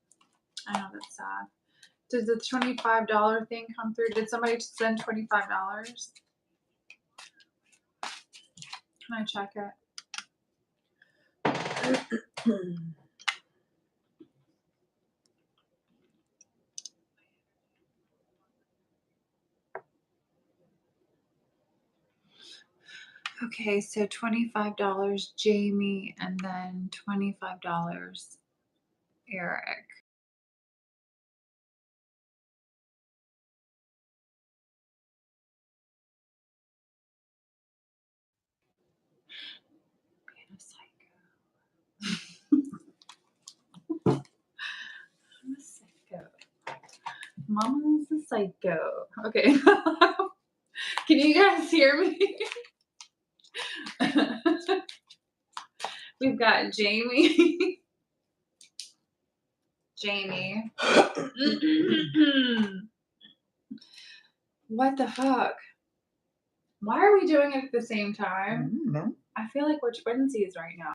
Speaker 2: I know that's sad. Did the $25 thing come through? Did somebody send $25? Can I check it? Okay, so $25 Jamie and then $25 Eric. Being a psycho. I'm a psycho. Mama's a psycho. Okay. Can you guys hear me? We've got Jamie. Jamie. What the fuck? Why are we doing it at the same time?
Speaker 1: I don't know.
Speaker 2: I feel like we're twinsies right now.